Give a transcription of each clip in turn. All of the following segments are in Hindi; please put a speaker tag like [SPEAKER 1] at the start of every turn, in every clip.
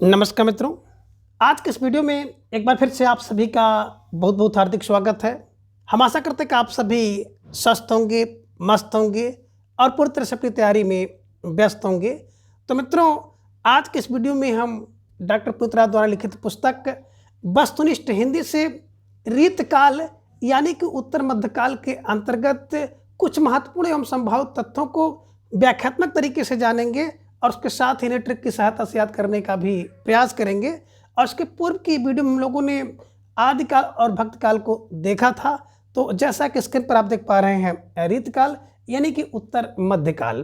[SPEAKER 1] नमस्कार मित्रों, आज के इस वीडियो में एक बार फिर से आप सभी का बहुत बहुत हार्दिक स्वागत है। हम आशा करते हैं कि आप सभी स्वस्थ होंगे, मस्त होंगे और पूरी तरह से अपनी तैयारी में व्यस्त होंगे। तो मित्रों, आज के इस वीडियो में हम डॉक्टर पुनीत राज द्वारा लिखित पुस्तक वस्तुनिष्ठ हिंदी से रीतकाल यानी कि उत्तर मध्यकाल के अंतर्गत कुछ महत्वपूर्ण एवं संभावित तथ्यों को व्याख्यात्मक तरीके से जानेंगे और उसके साथ ही इन्हें ट्रिक की सहायता से याद करने का भी प्रयास करेंगे। और उसके पूर्व की वीडियो में हम लोगों ने आदिकाल और भक्तकाल को देखा था। तो जैसा कि स्क्रीन पर आप देख पा रहे हैं, रीतकाल यानी कि उत्तर मध्यकाल।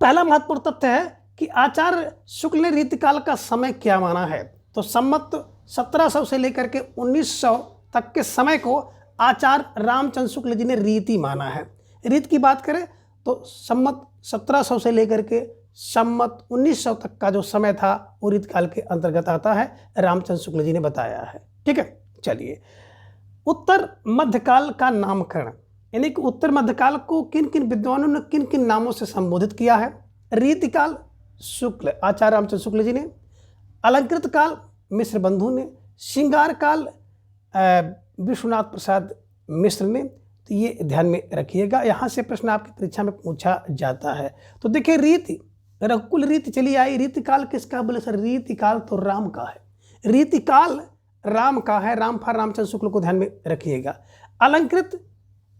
[SPEAKER 1] पहला महत्वपूर्ण तथ्य है कि आचार्य शुक्ल ने रीतकाल का समय क्या माना है। तो संमत 1700 से लेकर के 1900 तक के समय को आचार्य रामचंद्र शुक्ल जी ने रीति माना है। रीत की बात करें तो संमत 1700 से लेकर के संमत 1900 तक का जो समय था वो रीतकाल के अंतर्गत आता है, रामचंद्र शुक्ल जी ने बताया है। ठीक है, चलिए उत्तर मध्यकाल का नामकरण यानी कि उत्तर मध्यकाल को किन किन विद्वानों ने किन किन नामों से संबोधित किया है। रीतिकाल शुक्ल आचार्य रामचंद्र शुक्ल जी ने, अलंकृत काल मिश्र बंधु ने, श्रृंगार काल विश्वनाथ प्रसाद मिश्र ने। तो ये ध्यान में रखिएगा, यहाँ से प्रश्न आपकी परीक्षा में पूछा जाता है। तो देखिए, रीति रघुकुल रीति चली आई। रीतिकाल किसका बोले सर? रीतिकाल तो राम का है। रीतिकाल राम का है, रामफार रामचंद्र शुक्ल को ध्यान में रखिएगा। अलंकृत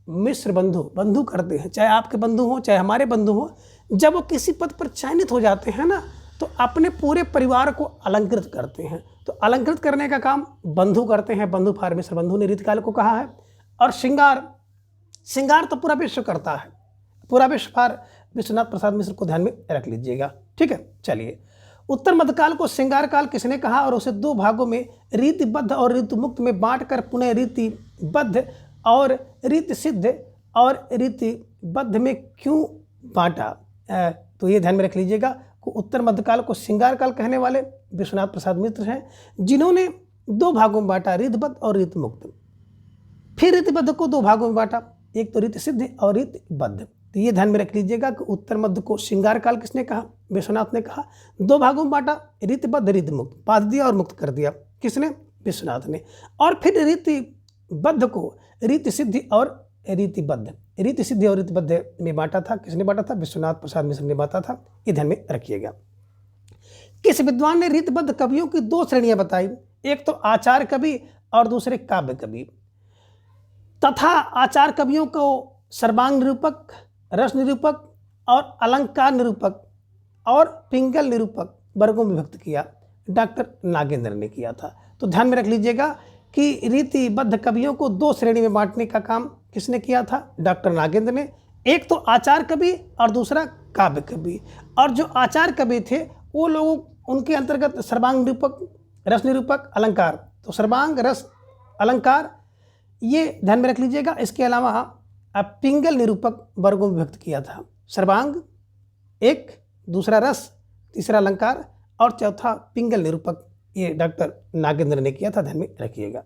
[SPEAKER 1] मिश्र बंधु, बंधु करते हैं, चाहे आपके बंधु हो चाहे हमारे बंधु हो। जब वो किसी पद पर चयनित हो जाते हैं ना, तो अपने पूरे परिवार को अलंकृत करते हैं। तो अलंकृत करने का काम बंधु करते हैं, बंधु फार मिश्र बंधु ने रीतिकाल को कहा है। और श्रृंगार तो पूरा विश्व करता है, पूरा विश्व फार विश्वनाथ प्रसाद मिश्र को ध्यान में रख लीजिएगा। ठीक है, चलिए उत्तर मध्यकाल को श्रृंगार काल किसने कहा और उसे दो भागों में रीतिबद्ध और ऋतुमुक्त में बांटकर पुनः रीतिबद्ध और रीति सिद्ध और रीतिबद्ध में क्यों बांटा? तो ये ध्यान में रख लीजिएगा कि उत्तर मध्यकाल को श्रृंगार काल कहने वाले विश्वनाथ प्रसाद मिश्र हैं, जिन्होंने दो भागों में बांटा, रीतिबद्ध और रीतिमुक्त। फिर रीतिबद्ध को दो भागों में बांटा, एक तो रीति सिद्ध और रीतिबद्ध। तो ये ध्यान में रख लीजिएगा कि उत्तर मध्य को श्रृंगार काल किसने कहा? विश्वनाथ ने कहा। दो भागों में बांटा, रीतिबद्ध रीतिमुक्त, बांध दिया और मुक्त कर दिया, किसने? विश्वनाथ ने। और फिर रीतिबद्ध को रीति सिद्धि और रीतिबद्ध, रीति सिद्धि और रीतिबद्ध में बांटा था, किसने बांटा था? विश्वनाथ प्रसाद मिश्र ने बांटा था। ये ध्यान में रखिएगा। किस विद्वान ने रीतिबद्ध कवियों की दो श्रेणियां बताई, एक तो आचार्य कवि और दूसरे काव्य कवि, तथा आचार्य कवियों को सर्वांग निरूपक, रस निरूपक और अलंकार निरूपक और पिंगल निरूपक वर्गों में विभक्त किया? डॉक्टर नागेंद्र ने किया था। तो ध्यान में रख लीजिएगा कि रीतिबद्ध कवियों को दो श्रेणी में बांटने का काम किसने किया था? डॉक्टर नागेंद्र ने। एक तो आचार्य कवि और दूसरा काव्य कवि। और जो आचार्य कवि थे वो लोग, उनके अंतर्गत सर्वांग निरूपक, रस निरूपक, अलंकार। तो सर्वांग, रस, अलंकार ये ध्यान में रख लीजिएगा। इसके अलावा पिंगल निरूपक वर्गों में विभक्त किया था। सर्वांग एक, दूसरा रस, तीसरा अलंकार और चौथा पिंगल निरूपक, ये डॉक्टर नागेंद्र ने किया था, ध्यान में रखिएगा।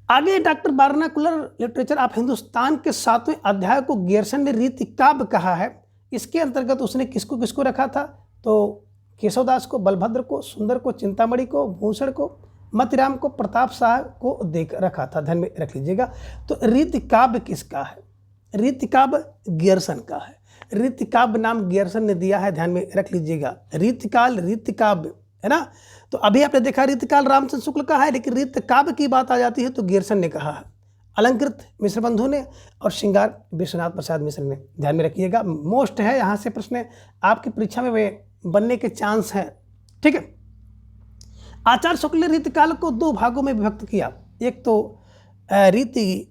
[SPEAKER 1] आगे doctor vernacular literature of Hindustan के 7वें अध्याय को गियर्सन ने रीति काव्य कहा है। इसके अंतर्गत उसने किसको किसको रखा था? तो केशवदास को, बलभद्र को, सुंदर को, चिंतामणि को, भूषण को, मतिराम को, प्रताप शाह को देख रखा था, ध्यान में रख लीजिएगा। तो रीति काव्य किसका है? रीति काव्य गियर्सन का है। रीति काव्य नाम गियर्सन ने दिया है, ध्यान में रख लीजिएगा। रीतिकाल, रीति काव्य है ना। तो अभी आपने देखा रीतिकाल रामचंद्र शुक्ल का है, लेकिन रीति काव्य की बात आ जाती है तो गियर्सन ने कहा है। अलंकृत मिश्र बंधु ने और श्रृंगार विश्वनाथ प्रसाद मिश्र ने, ध्यान में रखिएगा। मोस्ट है, यहाँ से प्रश्न आपकी परीक्षा में वे बनने के चांस हैं। ठीक है, आचार्य शुक्ल ने रीतिकाल को दो भागों में विभक्त किया, एक तो रीति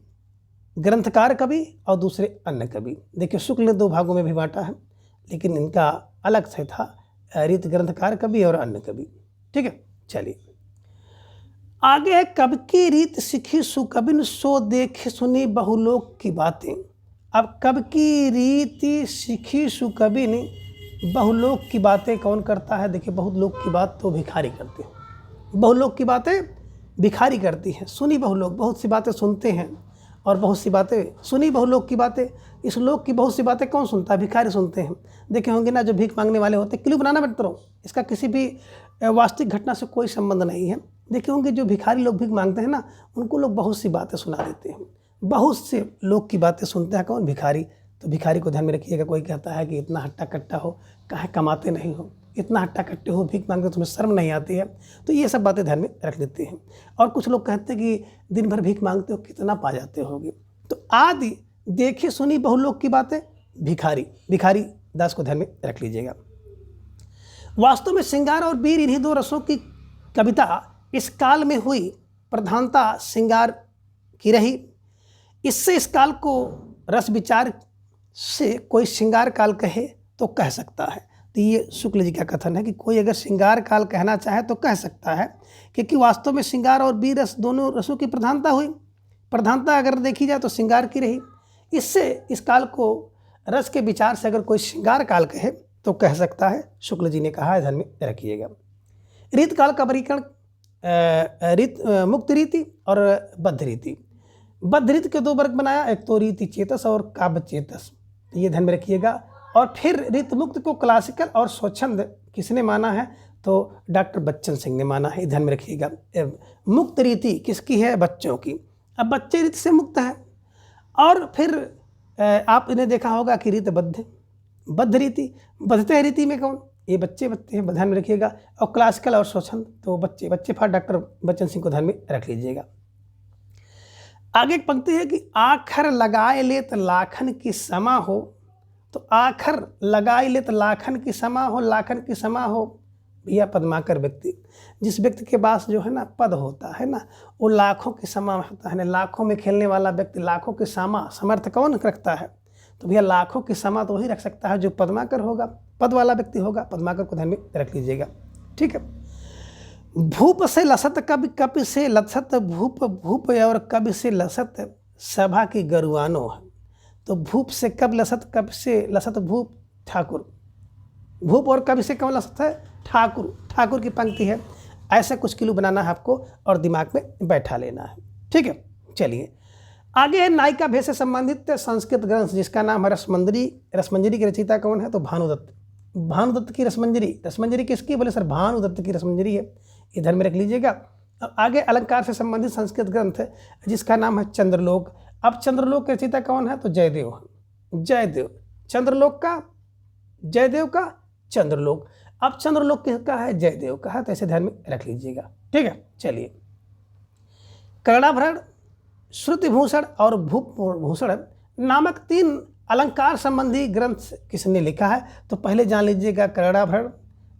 [SPEAKER 1] ग्रंथकार कवि और दूसरे अन्य कवि। देखिए, शुक्ल ने दो भागों में भी बांटा है, लेकिन इनका अलग से था, रीति ग्रंथकार कवि और अन्य कवि। ठीक है, चलिए आगे है, कब की रीत सीखी सुकबिन सो देखे सुनी बहुलोक की बातें। अब कब की रीति सीखी सुकबिन बहुलोक की बातें कौन करता है? देखिए, बहुत लोक की बात तो भिखारी करते हैं, बहुलोक की बातें भिखारी करती हैं। सुनी बहुलोक, बहुत सी बातें सुनते हैं और बहुत सी बातें सुनी, बहु लोक की बातें। इस लोक की बहुत सी बातें कौन सुनता है? भिखारी सुनते हैं। देखे होंगे ना, जो भीख मांगने वाले होते हैं, क्लिप बनाना मित्रों, इसका किसी भी वास्तविक घटना से कोई संबंध नहीं है। देखे होंगे जो भिखारी लोग भीख मांगते हैं ना, उनको लोग बहुत सी बातें सुना देते हैं, बहुत से लोग की बातें सुनते हैं। कौन? भिखारी। तो भिखारी को ध्यान में रखिएगा। कोई कहता है कि इतना हट्टा कट्टा हो, काहे कमाते नहीं हो, इतना हट्टा कट्टे हो, भीख मांगते तुम्हें शर्म नहीं आती है? तो ये सब बातें ध्यान में रख लेते हैं। और कुछ लोग कहते हैं कि दिन भर भीख मांगते हो, कितना पा जाते होगे। तो आदि देखी सुनी बहु लोग की बातें भिखारी दास को ध्यान में रख लीजिएगा। वास्तव में श्रृंगार और वीर, इन्हीं दो रसों की कविता इस काल में हुई। प्रधानता श्रृंगार की रही। इससे इस काल को रस विचार से कोई श्रृंगार काल कहे तो कह सकता है। तो ये शुक्ल जी का कथन है कि कोई अगर श्रृंगार काल कहना चाहे तो कह सकता है, क्योंकि वास्तव में श्रृंगार और वीर रस, दोनों रसों की प्रधानता हुई। प्रधानता अगर देखी जाए तो श्रृंगार की रही। इससे इस काल को रस के विचार से अगर कोई श्रृंगार काल कहे तो कह सकता है, शुक्ल जी ने कहा है, ध्यान में रखिएगा। रीत काल का वर्गीकरण मुक्त रीति और बद्ध रीति। बद्ध रीति के दो वर्ग बनाया, एक तो रीति चेतस और काव्य चेतस, ये ध्यान में रखिएगा। और फिर रीत मुक्त को क्लासिकल और स्वच्छंद किसने माना है? तो डॉक्टर बच्चन सिंह ने माना है, ध्यान में रखिएगा। मुक्त रीति किसकी है? बच्चों की। अब बच्चे रीति से मुक्त है। और फिर आप इन्हें देखा होगा कि रीत बद्ध रीति, बद्धते रीति में कौन? ये बच्चे हैं, ध्यान में रखिएगा। और क्लासिकल और स्वच्छंद, तो बच्चे फॉर डॉक्टर बच्चन सिंह को ध्यान में रख लीजिएगा। आगे एक पंक्ति है कि आखर लगाए लेत लाखन की समा हो। तो आखर लगाए लेत लाखन की समा हो, लाखन की समा हो भैया पद्माकर व्यक्ति। जिस व्यक्ति के पास जो है ना पद होता है ना, वो लाखों की समा होता है ना, लाखों में खेलने वाला व्यक्ति लाखों की समा समर्थ कौन रखता है? तो भैया लाखों की समा तो वही रख सकता है जो पद्माकर होगा, पद वाला व्यक्ति होगा। पद्माकर को ध्यान में रख लीजिएगा, ठीक है। भूप से लसत कवि से लसत भूप, भूप और कवि से लसत सभा की गरुआनो है। तो भूप से कब लसत, कवि से लसत भूप ठाकुर। भूप और कवि से कौन लसत है? ठाकुर की पंक्ति है। ऐसे कुछ किलो बनाना है आपको और दिमाग में बैठा लेना है, ठीक है। चलिए आगे है नायिका भेष से संबंधित संस्कृत ग्रंथ, जिसका नाम है रसमंजरी। रसमंजरी की रचयिता कौन है? तो भानुदत्त की रसमंजरी किसकी? बोले सर भानुदत्त की रसमंजरी है, ये ध्यान में रख लीजिएगा। अब आगे अलंकार से संबंधित संस्कृत ग्रंथ है जिसका नाम है चंद्रलोक। अब चंद्रलोक के रचयिता कौन है? तो जयदेव। चंद्रलोक का जयदेव का चंद्रलोक। अब चंद्रलोक किसका है? जयदेव का है, तो ऐसे ध्यान में रख लीजिएगा, ठीक है। चलिए कर्णाभरण, श्रुतिभूषण और भूभूषण नामक 3 अलंकार संबंधी ग्रंथ किसने लिखा है? तो पहले जान लीजिएगा, कर्णाभरण,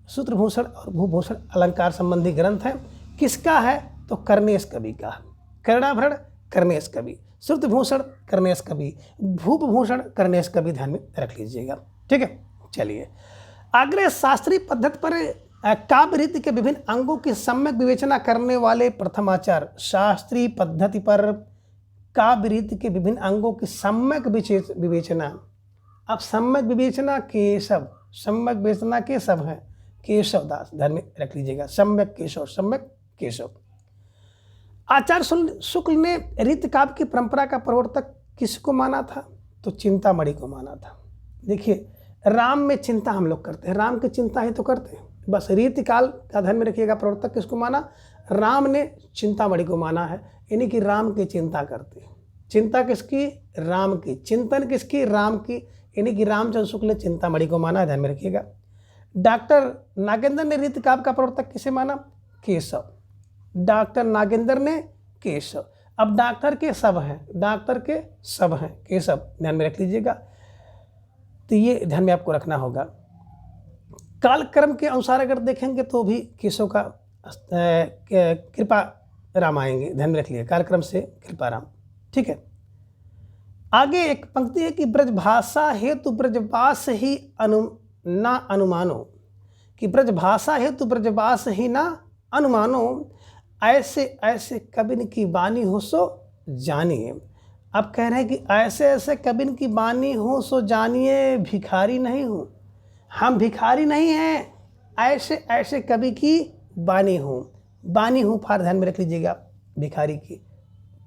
[SPEAKER 1] श्रुतिभूषण और भूभूषण अलंकार संबंधी ग्रंथ है। किसका है? तो कर्णेश कवि का। कर्णाभरण कर्णेश कवि, श्रुतिभूषण कर्णेश कवि, भूभूषण कर्णेश कवि, ध्यान में रख लीजिएगा, ठीक है। चलिए आगे शास्त्रीय पद्धति पर काव्य रीति के विभिन्न अंगों की सम्यक विवेचना करने वाले प्रथमाचार्य। शास्त्रीय पद्धति पर काव्य रीति के विभिन्न अंगों की सम्यक विवेचना। अब सम्यक विवेचना केशव है, केशव दास, ध्यान में रख लीजिएगा। सम्यक केशव। आचार्य शुक्ल ने रीति काव्य की परंपरा का प्रवर्तक किसको माना था? तो चिंतामणि को माना था। देखिए राम में चिंता हम लोग करते हैं, राम की चिंता ही तो करते हैं, बस रीति काल का ध्यान में रखिएगा। प्रवर्तक किसको माना? राम ने चिंतामणि को माना है, यानी कि राम की चिंता करते हैं। चिंता किसकी? राम की। चिंतन किसकी? राम की, यानी कि रामचंद्र शुक्ल ने चिंतामणि को माना है, ध्यान में रखिएगा। डॉक्टर नागेंद्र ने रीति काव्य का प्रवर्तक किसे माना? केशव। डॉक्टर नागेंद्र ने केशव। अब डॉक्टर के सब हैं, केशव, ध्यान में रख लीजिएगा। तो ये ध्यान में आपको रखना होगा। कालक्रम के अनुसार अगर देखेंगे तो भी केशव का कृपा राम आएंगे, ध्यान में रख लीजिए, कालक्रम से कृपा राम, ठीक है। आगे एक पंक्ति है कि ब्रजभाषा हेतु ब्रजवास ही ना अनुमानो, कि ब्रजभाषा हेतु ब्रजवास ही ना अनुमानो, ऐसे ऐसे कबिन की बानी हो सो जानिए। अब कह रहे हैं कि ऐसे ऐसे कबिन की बानी हो सो जानिए, भिखारी नहीं हूँ, हम भिखारी नहीं हैं, ऐसे ऐसे कवि की बानी हूँ। बानी हूँ फार ध्यान में रख लीजिएगा, भिखारी की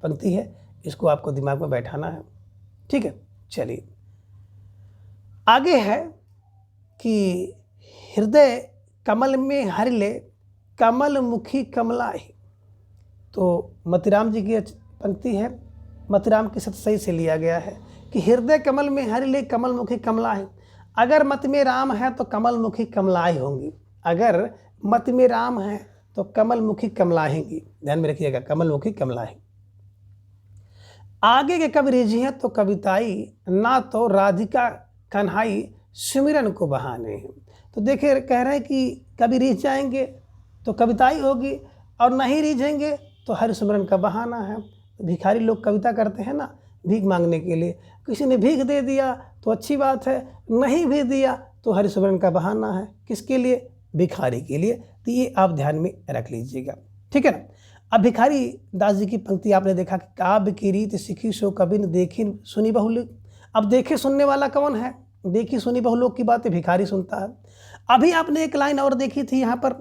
[SPEAKER 1] पंक्ति है, इसको आपको दिमाग में बैठाना है। ठीक है, चलिए आगे है कि हृदय कमल में हर ले कमल मुखी कमलाई। तो मोतीराम जी की पंक्ति है, मोतीराम की सतसई से लिया गया है कि हृदय कमल में हर ले कमल मुखी कमलाई। अगर मत में राम है तो कमल मुखी कमलाई होंगी, अगर मत में राम है तो कमल मुखी कमलाएंगी। ध्यान में रखिएगा, कमल मुखी कमलाएंगी। आगे के कवि रिझी हैं तो कविताई, ना तो राधिका कन्हाई सुमिरन को बहाने हैं। तो देखिए कह रहे हैं कि कभी रिझ जाएंगे तो कविताई होगी, और नहीं रिझेंगे तो हरि सुमिरन का बहाना है। भिखारी लोग कविता करते हैं ना भीख मांगने के लिए, किसी ने भीख दे दिया तो अच्छी बात है, नहीं भी दिया तो हरि सुमिरन का बहाना है। किसके लिए? भिखारी के लिए। तो ये आप ध्यान में रख लीजिएगा, ठीक है ना। अब भिखारी दास जी की पंक्ति आपने देखा कि काव्य की रीत सीखी सो कभी न देखी सुनी बहुलोक। अब देखे सुनने वाला कौन है? देखी सुनी बहुलोक की बातें भिखारी सुनता है। अभी आपने एक लाइन और देखी थी यहाँ पर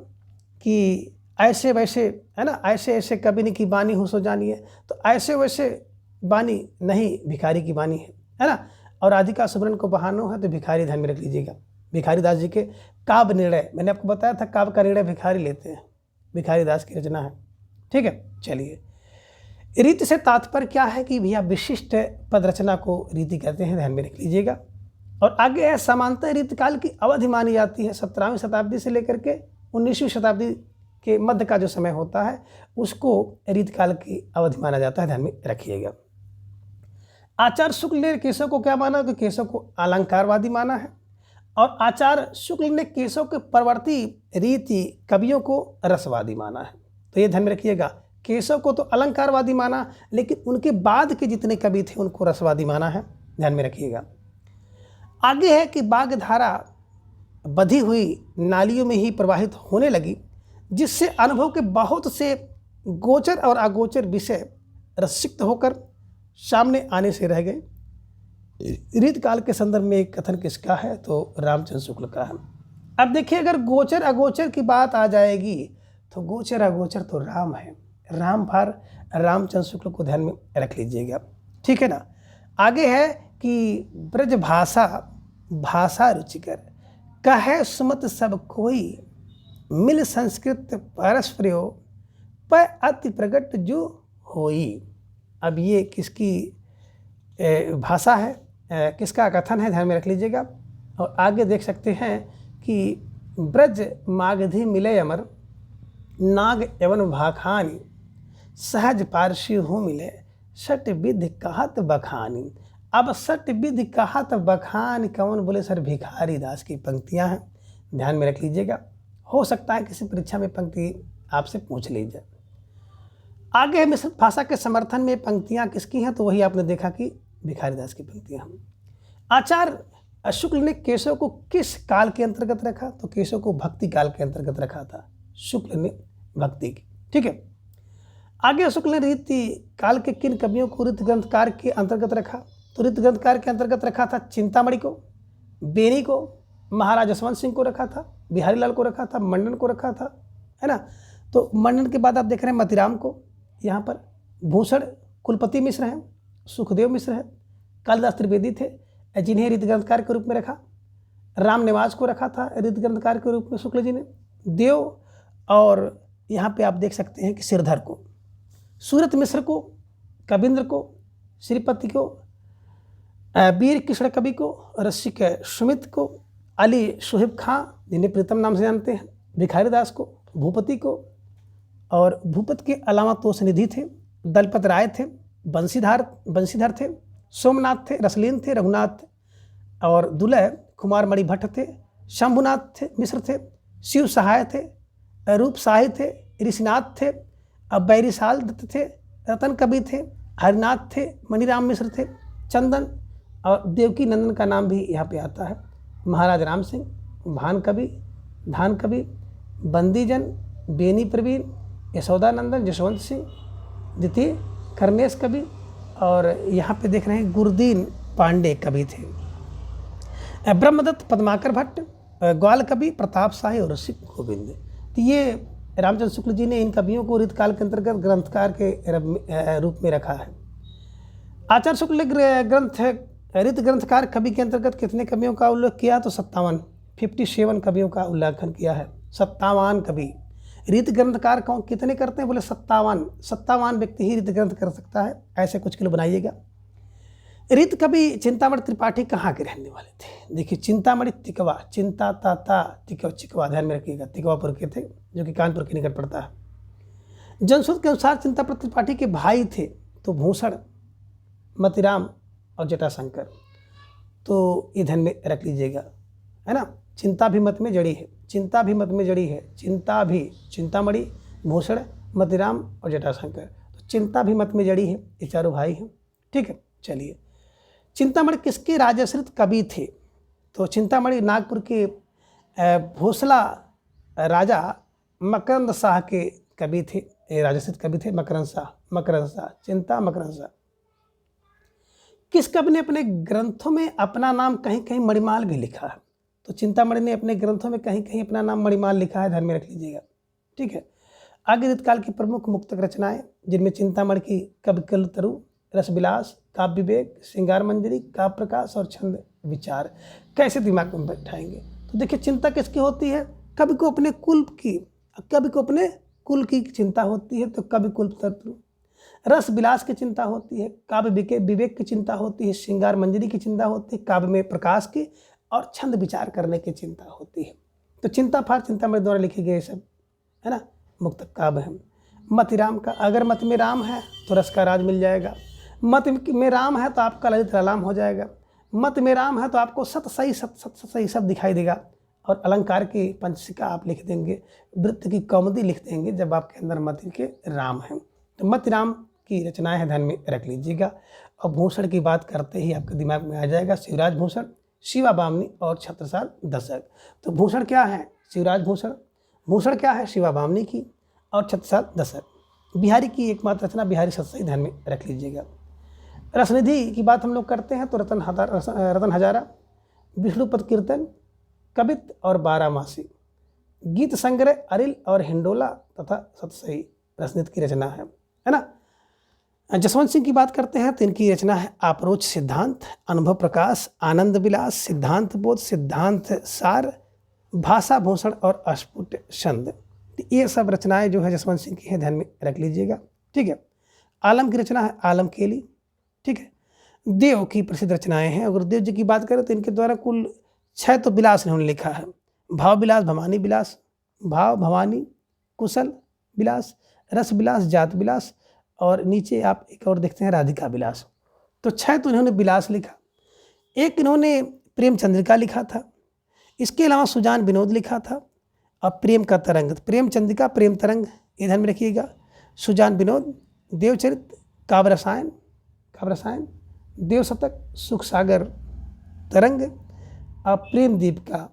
[SPEAKER 1] कि ऐसे वैसे, है ना, ऐसे ऐसे कभी नहीं की बानी हो सो जानिए। तो ऐसे वैसे बानी नहीं, भिखारी की बानी है ना। और राधिका सुमिरन को बहानो है तो भिखारी ध्यान में रख लीजिएगा। भिखारी दास जी के काव्य निर्णय, मैंने आपको बताया था काव्य का निर्णय भिखारी लेते हैं, भिखारी दास की रचना है, ठीक है। चलिए, रीति से तात्पर्य क्या है कि भैया विशिष्ट पद रचना को रीति कहते हैं, ध्यान में रख लीजिएगा। और आगे है सामान्यतः रीतिकाल की अवधि मानी जाती है 17वीं शताब्दी से लेकर के 19वीं शताब्दी के मध्य का जो समय होता है उसको रीतिकाल की अवधि माना जाता है, ध्यान में रखिएगा। आचार्य शुक्ल ने केशव को क्या माना? तो केशव को अलंकारवादी माना है। और आचार्य शुक्ल ने केशव के परवर्ती रीति कवियों को रसवादी माना है। तो ये ध्यान में रखिएगा, केशव को तो अलंकारवादी माना, लेकिन उनके बाद के जितने कवि थे उनको रसवादी माना है, ध्यान में रखिएगा। आगे है कि बागधारा बधी हुई नालियों में ही प्रवाहित होने लगी, जिससे अनुभव के बहुत से गोचर और अगोचर विषय रसिक्त होकर सामने आने से रह गए। रीतकाल के संदर्भ में एक कथन किसका है? तो रामचंद्र शुक्ल का है। अब देखिए, अगर गोचर अगोचर की बात आ जाएगी तो गोचर अगोचर तो राम है, राम भार रामचंद्र शुक्ल को ध्यान में रख लीजिएगा, ठीक है ना। आगे है कि ब्रज भाषा भाषा रुचिकर, कहे सुमत सब कोई, मिल संस्कृत परस्परो पर अति प्रगट जो होई। अब ये किसकी भाषा है, किसका कथन है, ध्यान में रख लीजिएगा। और आगे देख सकते हैं कि ब्रज मागधी मिले अमर, नाग एवं भाखानी, सहज पारसी हो मिले, सट विधि कहत बखानी। अब सट विधि कहत बखानी कौन? बोले सर भिखारी दास की पंक्तियां हैं, ध्यान में रख लीजिएगा। हो सकता है किसी परीक्षा में पंक्ति आपसे पूछ ली जाए। आगे है मिश्रित भाषा के समर्थन में पंक्तियां किसकी हैं? तो वही आपने देखा कि भिखारी दास की पंक्तियां हैं। आचार्य शुक्ल ने केशव को किस काल के अंतर्गत रखा? तो केशव को भक्ति काल के अंतर्गत रखा था, शुक्ल ने भक्ति की, ठीक है। आगे शुक्ल ने रीति काल के किन कवियों को रीति ग्रंथकार के अंतर्गत रखा? तो रीति ग्रंथकार के अंतर्गत रखा था चिंतामणि को, बेनी को, महाराज जसवंत सिंह को रखा था, बिहारी लाल को रखा था, मंडन को रखा था, है ना। तो मंडन के बाद आप देख रहे हैं मोतीराम को, यहाँ पर भूषण कुलपति मिश्र हैं, सुखदेव मिश्र हैं, कालिदास त्रिवेदी थे जिन्हें रीति ग्रंथकार के रूप में रखा। राम निवास को रखा था रीति ग्रंथकार के रूप में शुक्ल जी ने, देव, और यहाँ पे आप देख सकते हैं कि सिरधर को, सूरत मिश्र को, कविंद्र को, श्रीपति को, वीर कृष्ण कवि को, रसिक सुमित को, अली सुहेब खां जिन्हें प्रीतम नाम से जानते हैं, भिखारी दास को, भूपति को, और भूपति के अलावा तोषनिधि थे, दलपत राय थे, बंशीधर थे, सोमनाथ थे, रसलीन थे, रघुनाथ थे, और दुलह कुमार मणि भट्ट थे, शंभुनाथ थे, मिश्र थे, शिव सहाय थे, रूप शाही थे, ऋषिनाथ थे, बैरिसाल दत्त थे, रतन कवि थे, हरिनाथ थे, मणिराम मिश्र थे, चंदन और देवकी नंदन का नाम भी यहाँ पे आता है, महाराज राम सिंह, भान कवि, धान कवि, बंदीजन, बेनी प्रवीण, यशोदानंदन, जसवंत सिंह, द्वितीय कर्नेश कवि, और यहाँ पे देख रहे हैं गुरुदीन पांडे कवि थे, ब्रह्मदत्त, पद्माकर भट्ट, ग्वाल कवि, प्रताप शाही और रसिक गोविंद। तो ये रामचंद्र शुक्ल जी ने इन कवियों को रीतकाल के अंतर्गत ग्रंथकार के रूप में रखा है। आचार्य शुक्ल ग्रंथ ऋत ग्रंथकार कवि के अंतर्गत कितने कवियों का उल्लेख किया? तो 57 कवियों का उल्लेखन किया है। 57 कवि। ऋत ग्रंथकार कौन कितने करते हैं? बोले 57 व्यक्ति ही ऋत ग्रंथ कर सकता है। ऐसे कुछ किलो बनाइएगा। ऋत कवि चिंतामणि त्रिपाठी कहाँ के रहने वाले थे? देखिए, चिंतामणि तिकवा, चिंता ताता तिकवा चिकवा, ध्यान में रखिएगा, तिकवापुर के थे, जो कि कानपुर के निकट पड़ता है। जनश्रुति के अनुसार चिंतामणि त्रिपाठी के भाई थे तो भूषण, मतिराम और जटाशंकर। तो ये ध्यान में रख लीजिएगा, है ना। चिंता भी मत में जड़ी है, चिंता भी मत में जड़ी है, चिंता भी, चिंतामणि, भूषण, मतिराम और जटाशंकर। तो चिंता भी मत में जड़ी है, ये चारों भाई हैं। ठीक है, चलिए। चिंतामणि किसके राजाश्रित कवि थे? तो चिंतामणि नागपुर के भोसला राजा मकरंद शाह के कवि थे, राजाश्रित कवि थे मकरंद शाह, चिंता मकरंद शाह। किस कवि ने अपने ग्रंथों में अपना नाम कहीं कहीं मणिमाल भी लिखा है? तो चिंतामणि ने अपने ग्रंथों में कहीं कहीं अपना नाम मणिमाल लिखा है, ध्यान में रख लीजिएगा। ठीक है। आगे ऋतकाल की प्रमुख मुक्तक रचनाएं, जिनमें चिंतामणि की कविकलतरु, रसविलास, काव्य विवेक, श्रृंगार मंजरी, काव्य प्रकाश और छंद विचार। कैसे दिमाग में बैठाएंगे? तो देखिए, चिंता किसकी होती है? कवि को अपने कुल की, कवि को अपने कुल की चिंता होती है, तो कवि कुलतरु। रस विलास की चिंता होती है, काव्य विवेक की चिंता होती है, श्रृंगार मंजरी की चिंता होती है, काव्य में प्रकाश की और छंद विचार करने की चिंता होती है। तो चिंता फार चिंतामणि द्वारा लिखे गए सब, है ना, मुक्तक काव्य है। मतिराम का, अगर मत में राम है तो रस का राज मिल जाएगा। मत में राम है तो आपका ललित ललाम हो जाएगा। मत में राम है तो आपको सत सही सब दिखाई देगा। और अलंकार की पंचशिका आप लिख देंगे, वृत्त की कौमुदी लिख देंगे जब आपके अंदर मत के राम है। तो मतिराम की रचनाएं हैं, ध्यान में रख लीजिएगा। और भूषण की बात करते ही आपके दिमाग में आ जाएगा शिवराज भूषण, शिवा बामनी और छत्रसाल दशक। तो भूषण क्या है? शिवराज भूषण। भूषण क्या है? शिवा बामनी की और छत्रसाल दशक। बिहारी की एकमात्र रचना बिहारी सतसई, ध्यान में रख लीजिएगा। रसनिधि की बात हम लोग करते हैं तो रतन हजारा, विष्णुपद कीर्तन, कवित और बारामासी, गीत संग्रह अरिल और हिंडोला तथा सतसई रसनिधि की रचना है ना। जसवंत सिंह की बात करते हैं तो इनकी रचना है आपरोच सिद्धांत, अनुभव प्रकाश, आनंद विलास, सिद्धांत बोध, सिद्धांत सार, भाषा भूषण और अस्फुट छंद। ये सब रचनाएं जो है जसवंत सिंह की हैं, ध्यान में रख लीजिएगा। ठीक है। आलम की रचना है आलम केली। ठीक है। देव की प्रसिद्ध रचनाएं हैं। अगर देव जी की बात करें तो इनके द्वारा कुल 6 तो विलास इन्होंने लिखा है। भाव विलास, भवानी विलास, भाव भवानी, कुशल विलास, रस विलास, जात विलास और नीचे आप एक और देखते हैं राधिका विलास। तो 6 तो इन्होंने विलास लिखा। एक इन्होंने प्रेम चंद्रिका लिखा था। इसके अलावा सुजान विनोद लिखा था और प्रेम का तरंग, प्रेम चंद्रिका, प्रेम तरंग, ये ध्यान में रखिएगा। सुजान विनोद, देवचरित, काव्य रसायन, देव शतक, सुख सागर तरंग और प्रेम दीपिका।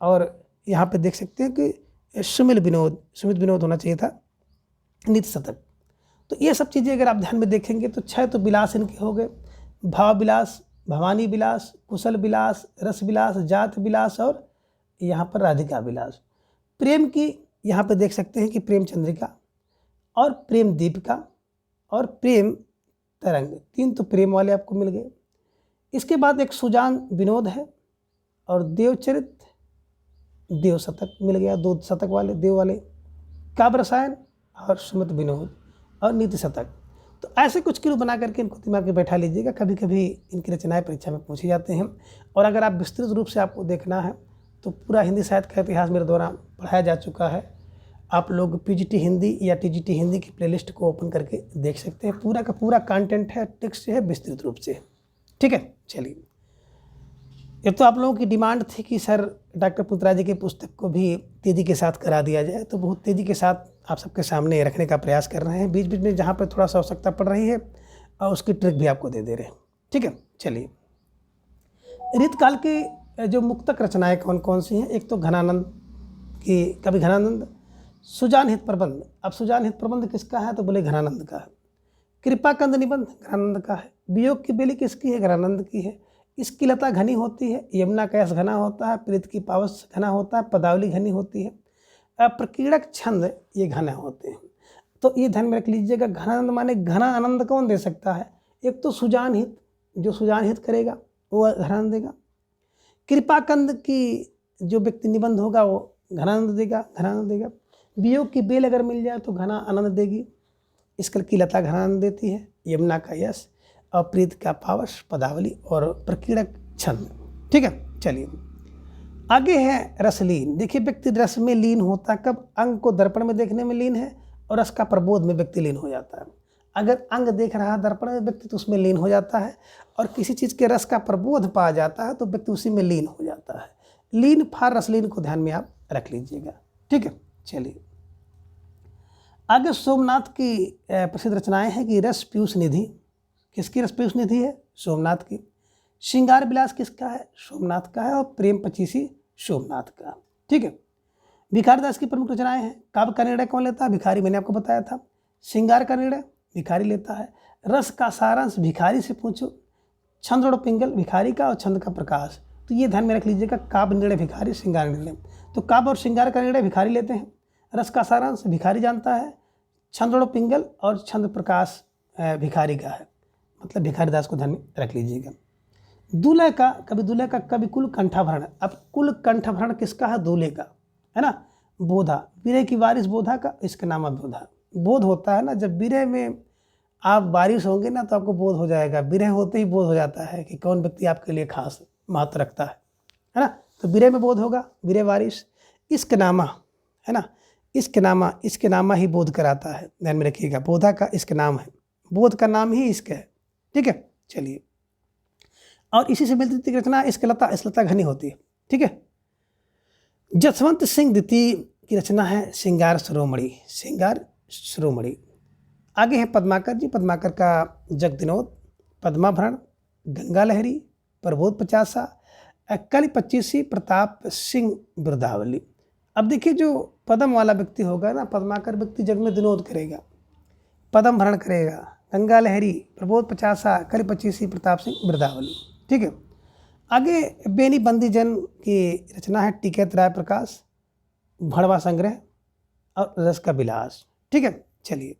[SPEAKER 1] और यहाँ पे देख सकते हैं कि सुमित विनोद होना चाहिए था, नित्य शतक। तो ये सब चीज़ें अगर आप ध्यान में देखेंगे तो 6 तो विलास इनके हो गए। भाव विलास, भवानी विलास, कुशल विलास, रस विलास, जात विलास और यहाँ पर राधिका विलास। प्रेम की यहाँ पे देख सकते हैं कि प्रेम चंद्रिका और प्रेम दीपिका और प्रेम तरंग, 3 तो प्रेम वाले आपको मिल गए। इसके बाद एक सुजान विनोद है और देवचरित, देव शतक मिल गया, 2 शतक वाले देव वाले, काव्य रसायन और सुमित विनोद और नीति शतक। तो ऐसे कुछ किलो बना करके इनको दिमाग में बैठा लीजिएगा। कभी कभी इनकी रचनाएं परीक्षा में पूछी जाते हैं। और अगर आप विस्तृत रूप से आपको देखना है तो पूरा हिंदी साहित्य का इतिहास मेरे द्वारा पढ़ाया जा चुका है। आप लोग पीजीटी हिंदी या टीजीटी हिंदी की प्लेलिस्ट को ओपन करके देख सकते हैं। पूरा का पूरा कंटेंट है, टेक्स्ट है, विस्तृत रूप से। ठीक है, चलिए। एक तो आप लोगों की डिमांड थी कि सर डॉक्टर पुत्राज जी की पुस्तक को भी तेज़ी के साथ करा दिया जाए, तो बहुत तेज़ी के साथ आप सबके सामने रखने का प्रयास कर रहे हैं। बीच बीच में जहाँ पर थोड़ा सा आवश्यकता पड़ रही है और उसकी ट्रिक भी आपको दे रहे हैं। ठीक है, चलिए। ऋतकाल की जो मुक्तक रचनाएं कौन कौन सी हैं? एक तो घनानंद की, कवि घनानंद। सुजान हित प्रबंध, अब सुजान हित प्रबंध किसका है? तो बोले घनानंद का है। कृपा कंद निबंध घनानंद का है। वियोग की बेली किसकी है? घनानंद की है। इसकी लता घनी होती है, यमुना का यश घना होता है, प्रीत की पावस घना होता है, पदावली घनी होती है, प्रकीड़क छंद ये घने होते हैं। तो ये ध्यान में रख लीजिएगा। घनानंद माने घना आनंद कौन दे सकता है? एक तो सुजान हित, जो सुजान हित करेगा वो घनानंद देगा। कृपाकंद की जो व्यक्ति निबंध होगा वो घनानंद देगा। वियोग की बेल अगर मिल जाए तो घना आनंद देगी। स्कल की लता घनानंद देती है। यमुना का यश, अप्रीत का पावश, पदावली और प्रकीर्णक छंद। ठीक है, चलिए आगे है रसलीन। देखिए व्यक्ति रस में लीन होता कब? अंग को दर्पण में देखने में लीन है और रस का प्रबोध में व्यक्ति लीन हो जाता है। अगर अंग देख रहा है दर्पण में व्यक्ति तो उसमें लीन हो जाता है, और किसी चीज़ के रस का प्रबोध पा जाता है तो व्यक्ति उसी में लीन हो जाता है। लीन फार रसलीन को ध्यान में आप रख लीजिएगा। ठीक है, चलिए आगे सोमनाथ की प्रसिद्ध रचनाएं हैं कि रस पीयूष निधि। किसकी रस पीयूष निधि है? सोमनाथ की। श्रृंगार विलास किसका है? सोमनाथ का है। और प्रेम पचीसी सोमनाथ का। ठीक है, भिखारीदास की प्रमुख रचनाएं हैं। काव्य का निर्णय कौन लेता है? भिखारी, मैंने आपको बताया था। श्रृंगार का निर्णय भिखारी लेता है। रस का सारांश भिखारी से पूछो। छंद और पिंगल भिखारी का, और छंद का प्रकाश। तो ये ध्यान में रख लीजिएगा, काव्य निर्णय भिखारी, श्रृंगार निर्णय। तो काव्य और श्रृंगार का निर्णय भिखारी लेते हैं। रस का सारांश भिखारी जानता है। छंद और पिंगल और छंद प्रकाश भिखारी का है, मतलब भिखारीदास को ध्यान में रख लीजिएगा। दूल्हे का कवि कुल कंठाभरण। अब कुल कंठभरण किसका है? दूल्हे का, है ना। बोधा, बीरे की वारिस बोधा का, इसका नाम है बोधा। बोध होता है ना, जब बीरे में आप बारिश होंगे ना तो आपको बोध हो जाएगा। बिरह होते ही बोध हो जाता है कि कौन व्यक्ति आपके लिए खास महत्व रखता है ना। तो बिरह में बोध होगा, बिरह वारिश। इसके नामा, है ना, इसके नामा ही बोध कराता है, ध्यान में रखिएगा। बोधा का इसके नाम है, बोध का नाम ही इसका है। ठीक है, चलिए और इसी से मिलती जुलती रचना इसलता घनी होती है। ठीक है, जसवंत सिंह द्वितीय की रचना है श्रृंगार शिरोमणि। आगे है पद्माकर जी। पद्माकर का जगदिनोद, पद्माभरण, गंगा लहरी, प्रबोध पचासा, कली पच्चीसी, प्रताप सिंह बिरदावली। अब देखिए जो पद्म वाला व्यक्ति होगा ना, पद्माकर व्यक्ति जग में दिनोद करेगा, पद्म भरण करेगा, गंगा लहरी, प्रबोध पचासा, कली पच्चीसी, प्रताप सिंह बिरदावली। ठीक है, आगे बेनी बंदीजन की रचना है टिकैत राय प्रकाश, भड़वा संग्रह और रस का विलास। ठीक है, चलिए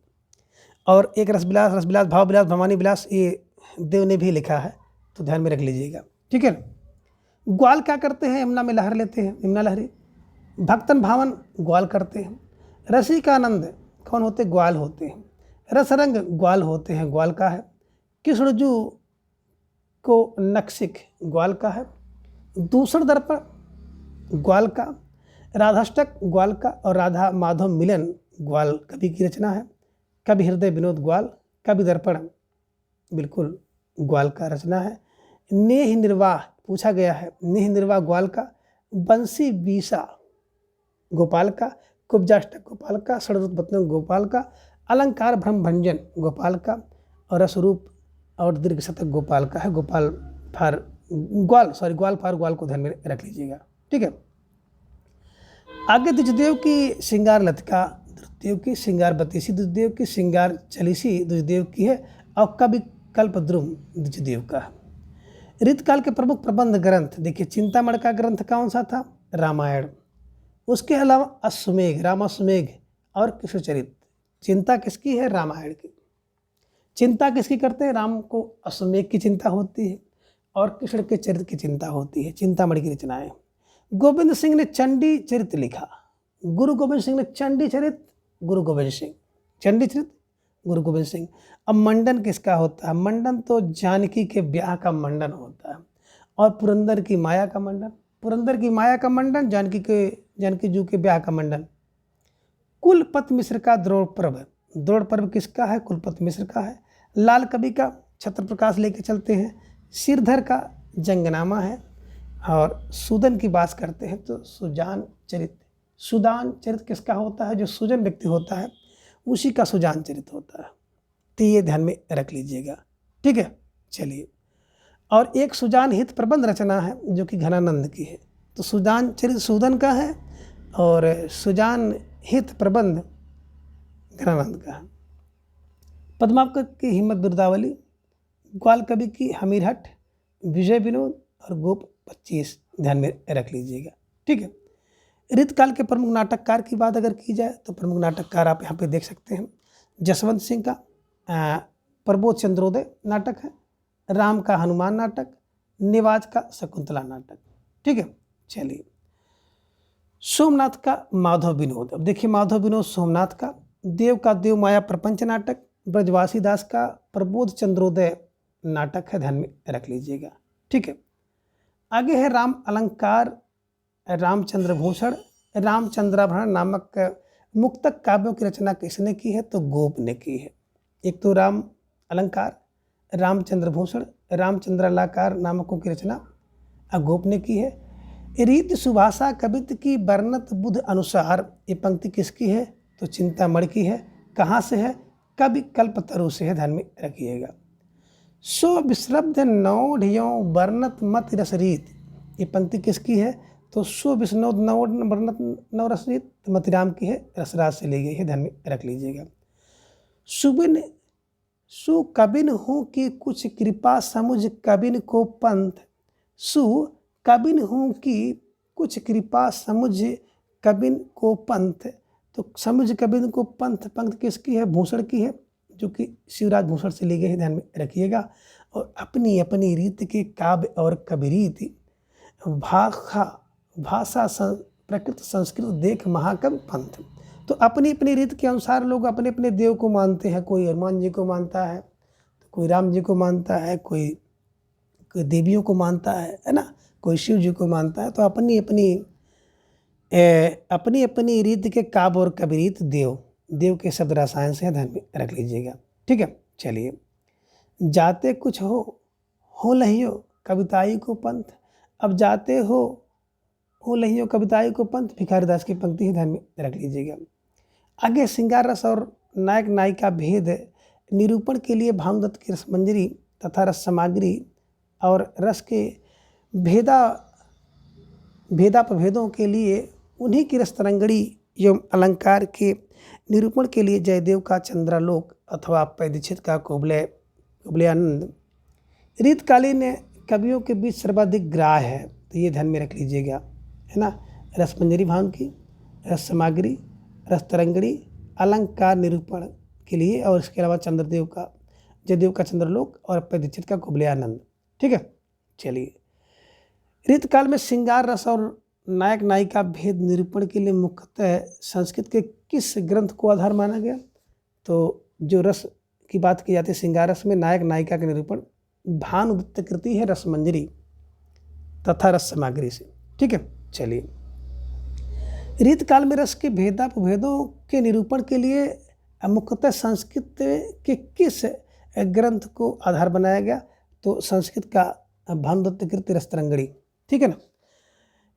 [SPEAKER 1] और एक रस विलास, भाव विलास, भवानी विलास, ये देव ने भी लिखा है, तो ध्यान में रख लीजिएगा। ठीक है, ग्वाल क्या करते हैं? यमुना में लहर लेते हैं, यमुना लहरी। भक्तन भावन ग्वाल करते हैं। रसिकानंद कौन होते? ग्वाल होते हैं। रसरंग ग्वाल होते हैं, ग्वाल का है। कृष्णजू को नक्सिक ग्वाल का है। दूसर दर्पण ग्वाल का, राधाष्टक ग्वाल का और राधा माधव मिलन ग्वाल कवि की रचना है। कवि हृदय विनोद ग्वाल, कवि दर्पण बिल्कुल ग्वाल का रचना है। नेह निर्वाह पूछा गया है, नेह निर्वाह ग्वाल का। बंसी बीसा गोपाल का, कुब्जाष्टक गोपाल का, षडरुत्पत्तन गोपाल का, अलंकार भ्रम भंजन गोपाल का और रसरूप और दीर्घ शतक गोपाल का है। ग्वाल फार को ध्यान में रख लीजिएगा। ठीक है, आगे द्विजदेव की श्रृंगार लतिका, द्विजदेव की श्रृंगार बतीसी, द्विजदेव की श्रृंगार चलीसी द्विजदेव की है और कवि कल्पद्रुम द्विजदेव का है। ऋतकाल के प्रमुख प्रबंध ग्रंथ देखिए, चिंतामण का ग्रंथ कौन सा था? रामायण। उसके अलावा अश्वमेघ, रामाश्वमेघ और कृष्णचरित। चिंता किसकी है? रामायण की। चिंता किसकी करते हैं? राम को अश्वमेघ की चिंता होती है और कृष्ण के चरित्र की चिंता होती है। चिंतामणि की रचनाएं। गोविंद सिंह ने चंडी चरित्र लिखा। गुरु गोविंद सिंह ने चंडी चरित्र, गुरु गोविंद सिंह, चंडी चरित्र, गुरु गोविंद सिंह। अब मंडन किसका होता है? मंडन तो जानकी के ब्याह का मंडन होता है और पुरंदर की माया का मंडन, जानकी जू के ब्याह का मंडन। कुलपत मिश्र का द्रोण पर्व किसका है? कुलपत मिश्र का है। लाल कवि का छत्र प्रकाश लेके चलते हैं। सिरधर का जंगनामा है और सुदन की बात करते हैं तो सुजान चरित्र किसका होता है? जो सुजन व्यक्ति होता है उसी का सुजान चरित्र होता है। तो ये ध्यान में रख लीजिएगा। ठीक है, चलिए और एक सुजान हित प्रबंध रचना है जो कि घनानंद की है। तो सुजान चरित्र सुदन का है और सुजान हित प्रबंध घनानंद का है। पद्माकर की हिम्मत बिरदावली, ग्वाल कवि की हमीरहट, विजय विनोद और गोप 25 ध्यान में रख लीजिएगा। ठीक है, ऋतकाल के प्रमुख नाटककार की बात अगर की जाए तो प्रमुख नाटककार आप यहाँ पे देख सकते हैं। जसवंत सिंह का प्रबोध चंद्रोदय नाटक है, राम का हनुमान नाटक, निवाज का शकुंतला नाटक। ठीक है, चलिए सोमनाथ का माधव विनोद। अब देखिए माधव विनोद सोमनाथ का, देव का देव माया प्रपंच नाटक, ब्रजवासी दास का प्रबोध चंद्रोदय नाटक है, ध्यान में रख लीजिएगा। ठीक है, आगे है राम अलंकार रामचंद्र भूषण रामचंद्राभरण नामक मुक्तक काव्यों की रचना किसने की है? तो गोप ने की है। एक तो राम अलंकार रामचंद्र भूषण रामचंद्रालंकार नामकों की रचना गोप ने की है। रीत सुभाषा कवित्व की वर्णत बुध अनुसार, ये पंक्ति किसकी है? तो चिंतामणि की है। कहाँ से है? कवि कल्पतरु से है, ध्यान में रखिएगा। सो विश्रब्ध नौढ़ियों वर्णत मत रसरीत, ये पंक्ति किसकी है? तो सो विष्णु वर्णत नवरसरीत मतिराम की है, रसराज से ली गई है, ध्यान में रख लीजिएगा। सुबिन सु कबिन हूँ कि कुछ कृपा समुझ कबिन को पंथ, सु कबिन हूँ कि कुछ कृपा समुझ कबिन को पंथ, तो समुझ कबिन को पंथ पंक्ति किसकी है? भूषण की है, जो कि शिवराज भूषण से ली गई है, ध्यान में रखिएगा। और अपनी अपनी रीत के काव्य और कविरीति भाषा प्रकृत संस्कृत देख महाकवि पंथ, तो अपनी अपनी रीत के अनुसार लोग अपने अपने देव को मानते हैं। कोई हनुमान जी को मानता है, तो कोई राम जी को मानता है, कोई देवियों को मानता है ना, कोई शिव जी को मानता है। तो अपनी अपनी रीत के काव्य और कविरीत देव के शब्द रसायन से ध्यान में रख लीजिएगा। ठीक है, चलिए जाते कुछ हो लहियो कविताई को पंथ। अब जाते हो लहियो कविताई को पंथ भिखारी दास की पंक्ति है, ध्यान में रख लीजिएगा। आगे श्रृंगार रस और नायक नायिका भेद निरूपण के लिए भानुदत्त की रसमंजरी तथा रस सामग्री और रस के भेदापभेदों के लिए उन्हीं की रस तरंगड़ी एवं अलंकार के निरूपण के लिए जयदेव का चंद्रालोक अथवा पै दीक्षित का कुबलयानंद रीतकालीन कवियों के बीच सर्वाधिक ग्राह्य है। तो ये ध्यान में रख लीजिएगा, है ना। रसमंजरी भानु की, रस सामग्री, रस तरंगड़ी, अलंकार निरूपण के लिए, और इसके अलावा जयदेव का चंद्रलोक और पै दीक्षित का कुबलयानंद। ठीक है, चलिए रीतकाल में श्रृंगार रस और नायक नायिका भेद निरूपण के लिए मुख्यतः संस्कृत के किस ग्रंथ को आधार माना गया? तो जो रस की बात की जाती है श्रृंगार रस में नायक नायिका के निरूपण भानुदत्त कृति है रसमंजरी तथा रस सामग्री से। ठीक है, चलिए रीतकाल में रस के भेदों के निरूपण के लिए मुख्यतः संस्कृत के किस ग्रंथ को आधार बनाया गया? तो संस्कृत का भानुदत्त कृति रस तरंगड़ी। ठीक है ना।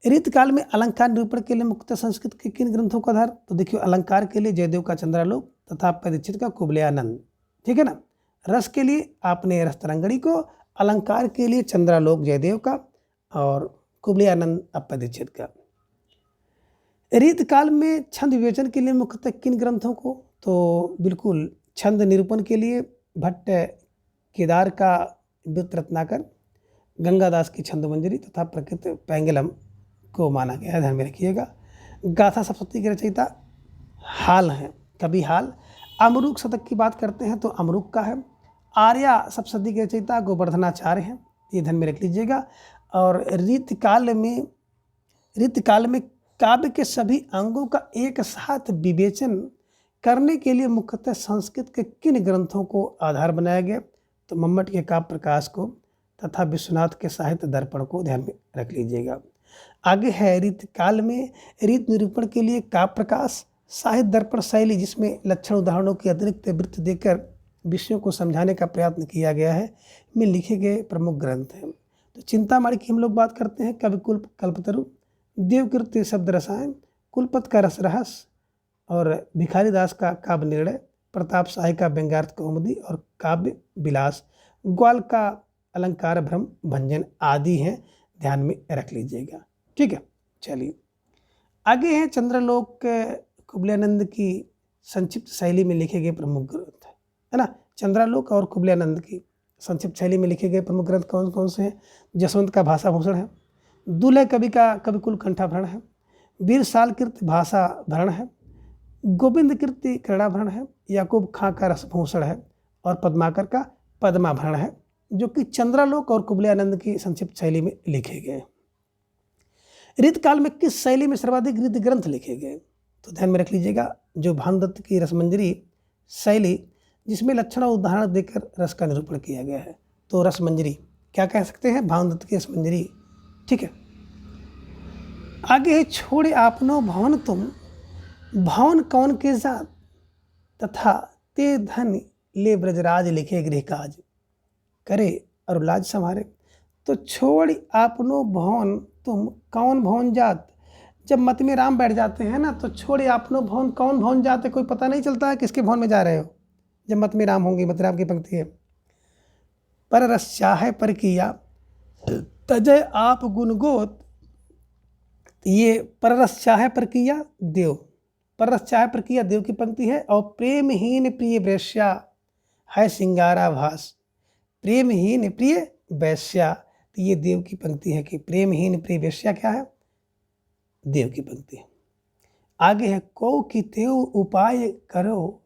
[SPEAKER 1] रीतकाल में अलंकार निरूपण के लिए मुख्यतः संस्कृत के किन ग्रंथों का आधार? तो देखिए अलंकार के लिए जयदेव का चंद्रालोक तथा पै दीक्षित का कुबलयानंद। ठीक है ना। रस के लिए आपने रस तरंगड़ी को, अलंकार के लिए चंद्रालोक जयदेव का और कुबलयानंद पै दीक्षित का। रीतकाल में छंद विवेचन के लिए मुख्यतः किन ग्रंथों को? तो बिल्कुल छंद निरूपण के लिए भट्ट केदार का व्युत रत्नाकर, गंगादास की छंद मंजरी तथा प्रकृत पैंगलम को माना गया है, ध्यान में रखिएगा। गाथा सप्तशती के रचयिता हाल हैं, कवि हाल। अमरुक शतक की बात करते हैं तो अमरुक का है। आर्या सप्तशती के रचयिता गोवर्धनाचार्य हैं, ये ध्यान में रख लीजिएगा। और रीतकाल में काव्य के सभी अंगों का एक साथ विवेचन करने के लिए मुख्यतः संस्कृत के किन ग्रंथों को आधार बनाया गया? तो मम्मट के काव्य प्रकाश को तथा विश्वनाथ के साहित्य दर्पण को ध्यान में रख लीजिएगा। आगे है रीतकाल में रीत निरूपण के लिए काव्य प्रकाश, साहित्य दर्पण शैली जिसमें लक्षण उदाहरणों की अतिरिक्त वृत्त देकर विषयों को समझाने का प्रयत्न किया गया है, में लिखे गए प्रमुख ग्रंथ हैं। तो चिंतामणि की हम लोग बात करते हैं, कविकुल कल्पतरु, देवकृति शब्द रसायन, कुलपत का रस रहस्य और भिखारी दास का काव्य निर्णय, प्रताप शाही का व्यंग्यार्थ कौमुदी और काव्य विलास, ग्वाल का अलंकार भ्रम भंजन आदि हैं, ध्यान में रख लीजिएगा। ठीक है, चलिए आगे हैं चंद्रलोक कुबलयानंद की संक्षिप्त शैली में लिखे गए प्रमुख ग्रंथ, है ना। चंद्रालोक और कुबलयानंद की संक्षिप्त शैली में लिखे गए प्रमुख ग्रंथ कौन कौन से हैं? जसवंत का भाषा भूषण है, दुल्हे कवि का कविकुल कंठाभरण है, वीर सालकृत भाषा भरण है, गोविंद कृति क्रीड़ाभरण है, याकूब खां का रसभूषण है और पद्माकर का पद्माभरण है, जो कि चंद्रालोक और कुबलानंद की संक्षिप्त शैली में लिखे गए। ऋतकाल में किस शैली में सर्वाधिक ऋत ग्रंथ लिखे गए? तो ध्यान में रख लीजिएगा, जो भानुदत्त की रसमंजरी शैली, जिसमें लक्षण और उदाहरण देकर रस का निरूपण किया गया है, तो रसमंजरी क्या कह सकते हैं? भानुदत्त की रसमंजरी। ठीक है, आगे है छोड़े आपनो भवन तुम, भवन कौन के जात, तथा ते धन ले ब्रजराज लिखे गृह काज, करे और लाज संभारे। तो छोड़ आपनो भवन तुम, कौन भवन जात, जब मत में राम बैठ जाते हैं ना, तो छोड़े आपनो भवन, कौन भवन जाते, कोई पता नहीं चलता है किसके भवन में जा रहे हो जब मत में राम होंगे। मत राम की पंक्ति है, पर रस चाहे पर किया तजय आप गुणगोत। ये पर रस चाहे पर किया देव, पर रस चाहे पर किया देव की पंक्ति है। और प्रेमहीन प्रिय वैश्या है सिंगाराभास, प्रेमहीन प्रिय वैश्या, तो ये देव की पंक्ति है कि प्रेमहीन प्रिय वैश्या क्या है? देव की पंक्ति है। आगे है को कि तेव उपाय करो,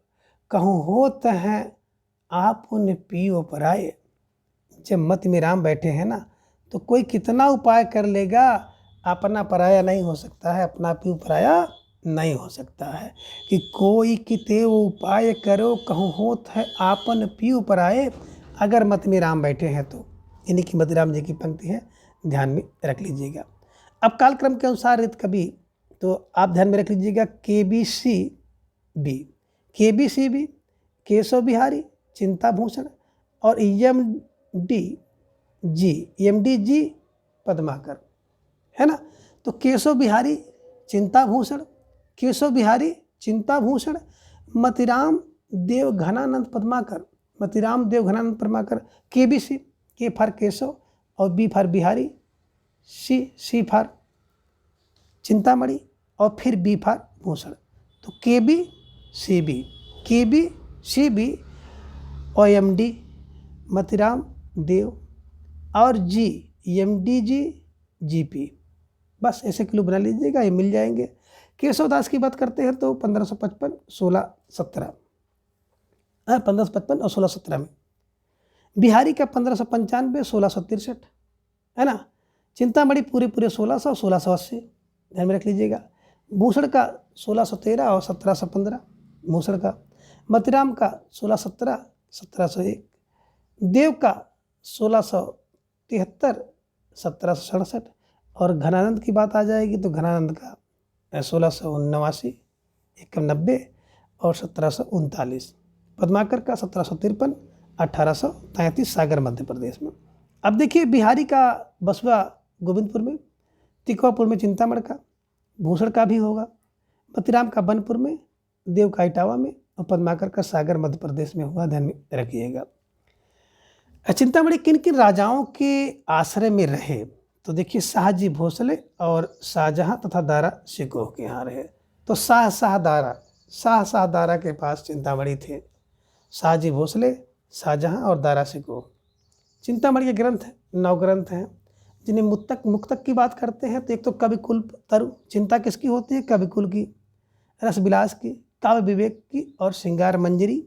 [SPEAKER 1] कहूँ होत है आप उन पियो पराए। जब मत में राम बैठे हैं ना, तो कोई कितना उपाय कर लेगा, अपना पराया नहीं हो सकता है, अपना पियो पराया नहीं हो सकता है। कि कोई कि तेव उपाय करो, कहूँ होत है आपन पियो पराए। अगर मत में राम बैठे हैं तो, इन्हीं की मदराम जी की पंक्ति है, ध्यान में रख लीजिएगा। अब कालक्रम के अनुसार ऋत कवि, तो आप ध्यान में रख लीजिएगा KBCB, KBCB केशव बिहारी चिंताभूषण, और EMDG पद्माकर, है ना। तो Keshav Bihari Chintabhushan, Keshav Bihari Chintabhushan, Matiram Dev Ghananand Padmakar, Matiram Dev Ghananand Padmakar. KBC, K for Keshav और B for Bihari, C for Chintamani और फिर बी फॉर भूषण। तो KBCB और MD मतिराम देव और EMDG बस ऐसे क्लू बना लीजिएगा, ये मिल जाएंगे। केशवदास की बात करते हैं तो 1555, 1617, 1555 और 1617 में। बिहारी का 1595, 1663, है ना। चिंतामणि पूरे 1600, 1680, ध्यान में रख लीजिएगा। भूषण का 1613 और 1715, भूषण का। मतिराम का 1617, 1701, देव का 1673, 1767, और घनानंद की बात आ जाएगी तो घनानंद का 1679, 91 और 1739। पद्माकर का 1753, 1833 सागर मध्य प्रदेश में। अब देखिए, बिहारी का बसवा गोविंदपुर में, तिकोपुर में चिंतामण का, भूषण का भी होगा, मतिराम का बनपुर में, देव का इटावा में, और पद्माकर का सागर मध्य प्रदेश में हुआ, ध्यान में रखिएगा। चिंतामणि किन किन राजाओं के आश्रय में रहे? तो देखिए, शाहजी भोसले और शाहजहां तथा दारा शिकोह के यहाँ रहे। तो शाह दारा के पास चिंतामणि थे। शाहजी भोसले, शाहजहां और दारा शिकोह। चिंतामणि के ग्रंथ 9 ग्रंथ हैं, जिन्हें मुक्तक की बात करते हैं तो एक तो कविकुल तरु, चिंता किसकी होती है? कविकुल की। रसविलास की, काव्य विवेक की, और श्रृंगार मंजरी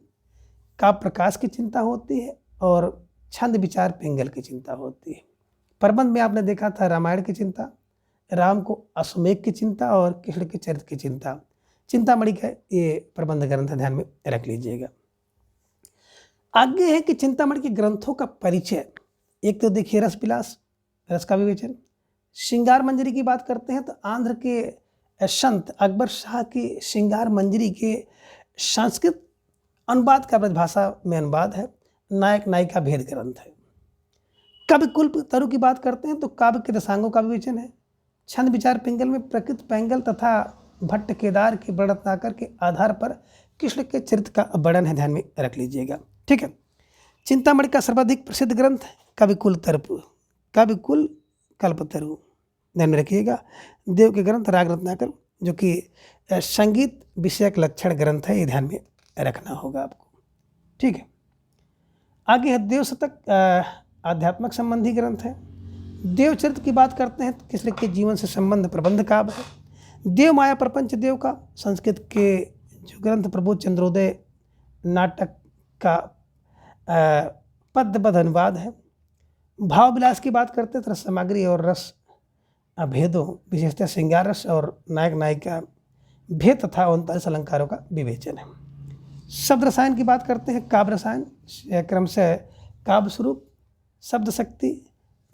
[SPEAKER 1] काव्य प्रकाश की चिंता होती है, और छंद विचार पिंगल की चिंता होती है। प्रबंध में आपने देखा था रामायण की चिंता, राम को अश्वमेघ की चिंता, और कृष्ण के चरित्र की चिंता। चिंतामणि का ये प्रबंध ग्रंथ ध्यान में रख लीजिएगा। आगे है कि चिंतामणि के ग्रंथों का परिचय। एक तो देखिए रसविलास, रस का विवेचन। श्रृंगार मंजरी की बात करते हैं तो आंध्र के संत अकबर शाह की श्रृंगार मंजरी के संस्कृत अनुवाद का ब्रजभाषा में अनुवाद है। नायक नायिका भेद ग्रंथ है। काव्य कुल तरु की बात करते हैं तो काव्य के रसांगों का विवेचन है। छंद विचार पिंगल में प्रकृत पैंगल तथा भट्ट केदार के वर्णनाकर के आधार पर कृष्ण के चरित्र का वर्णन है, ध्यान में रख लीजिएगा। ठीक है। चिंतामणि का सर्वाधिक प्रसिद्ध ग्रंथ कविकुल कल्पतरु, ध्यान में रखिएगा। देव के ग्रंथ राग रत्नाकर, जो कि संगीत विषयक लक्षण ग्रंथ है, ये ध्यान में रखना होगा आपको। ठीक है। आगे है देव शतक, आध्यात्मक संबंधी ग्रंथ है। देव चरित्र की बात करते हैं तो कृष्ण के जीवन से संबंध प्रबंध काव्य है। देव माया प्रपंच देव का संस्कृत के जो ग्रंथ प्रबोध चंद्रोदय नाटक का पद्यबद्ध अनुवाद है। भाव विलास की बात करते हैं तो रस सामग्री और रस भेदों, विशेषतः श्रृंगार रस और नायक नायिका भेद तथा 39 अलंकारों का विवेचन है। शब्द रसायन की बात करते हैं। काव्य रसायन क्रमशः काव्य स्वरूप, शब्द शक्ति,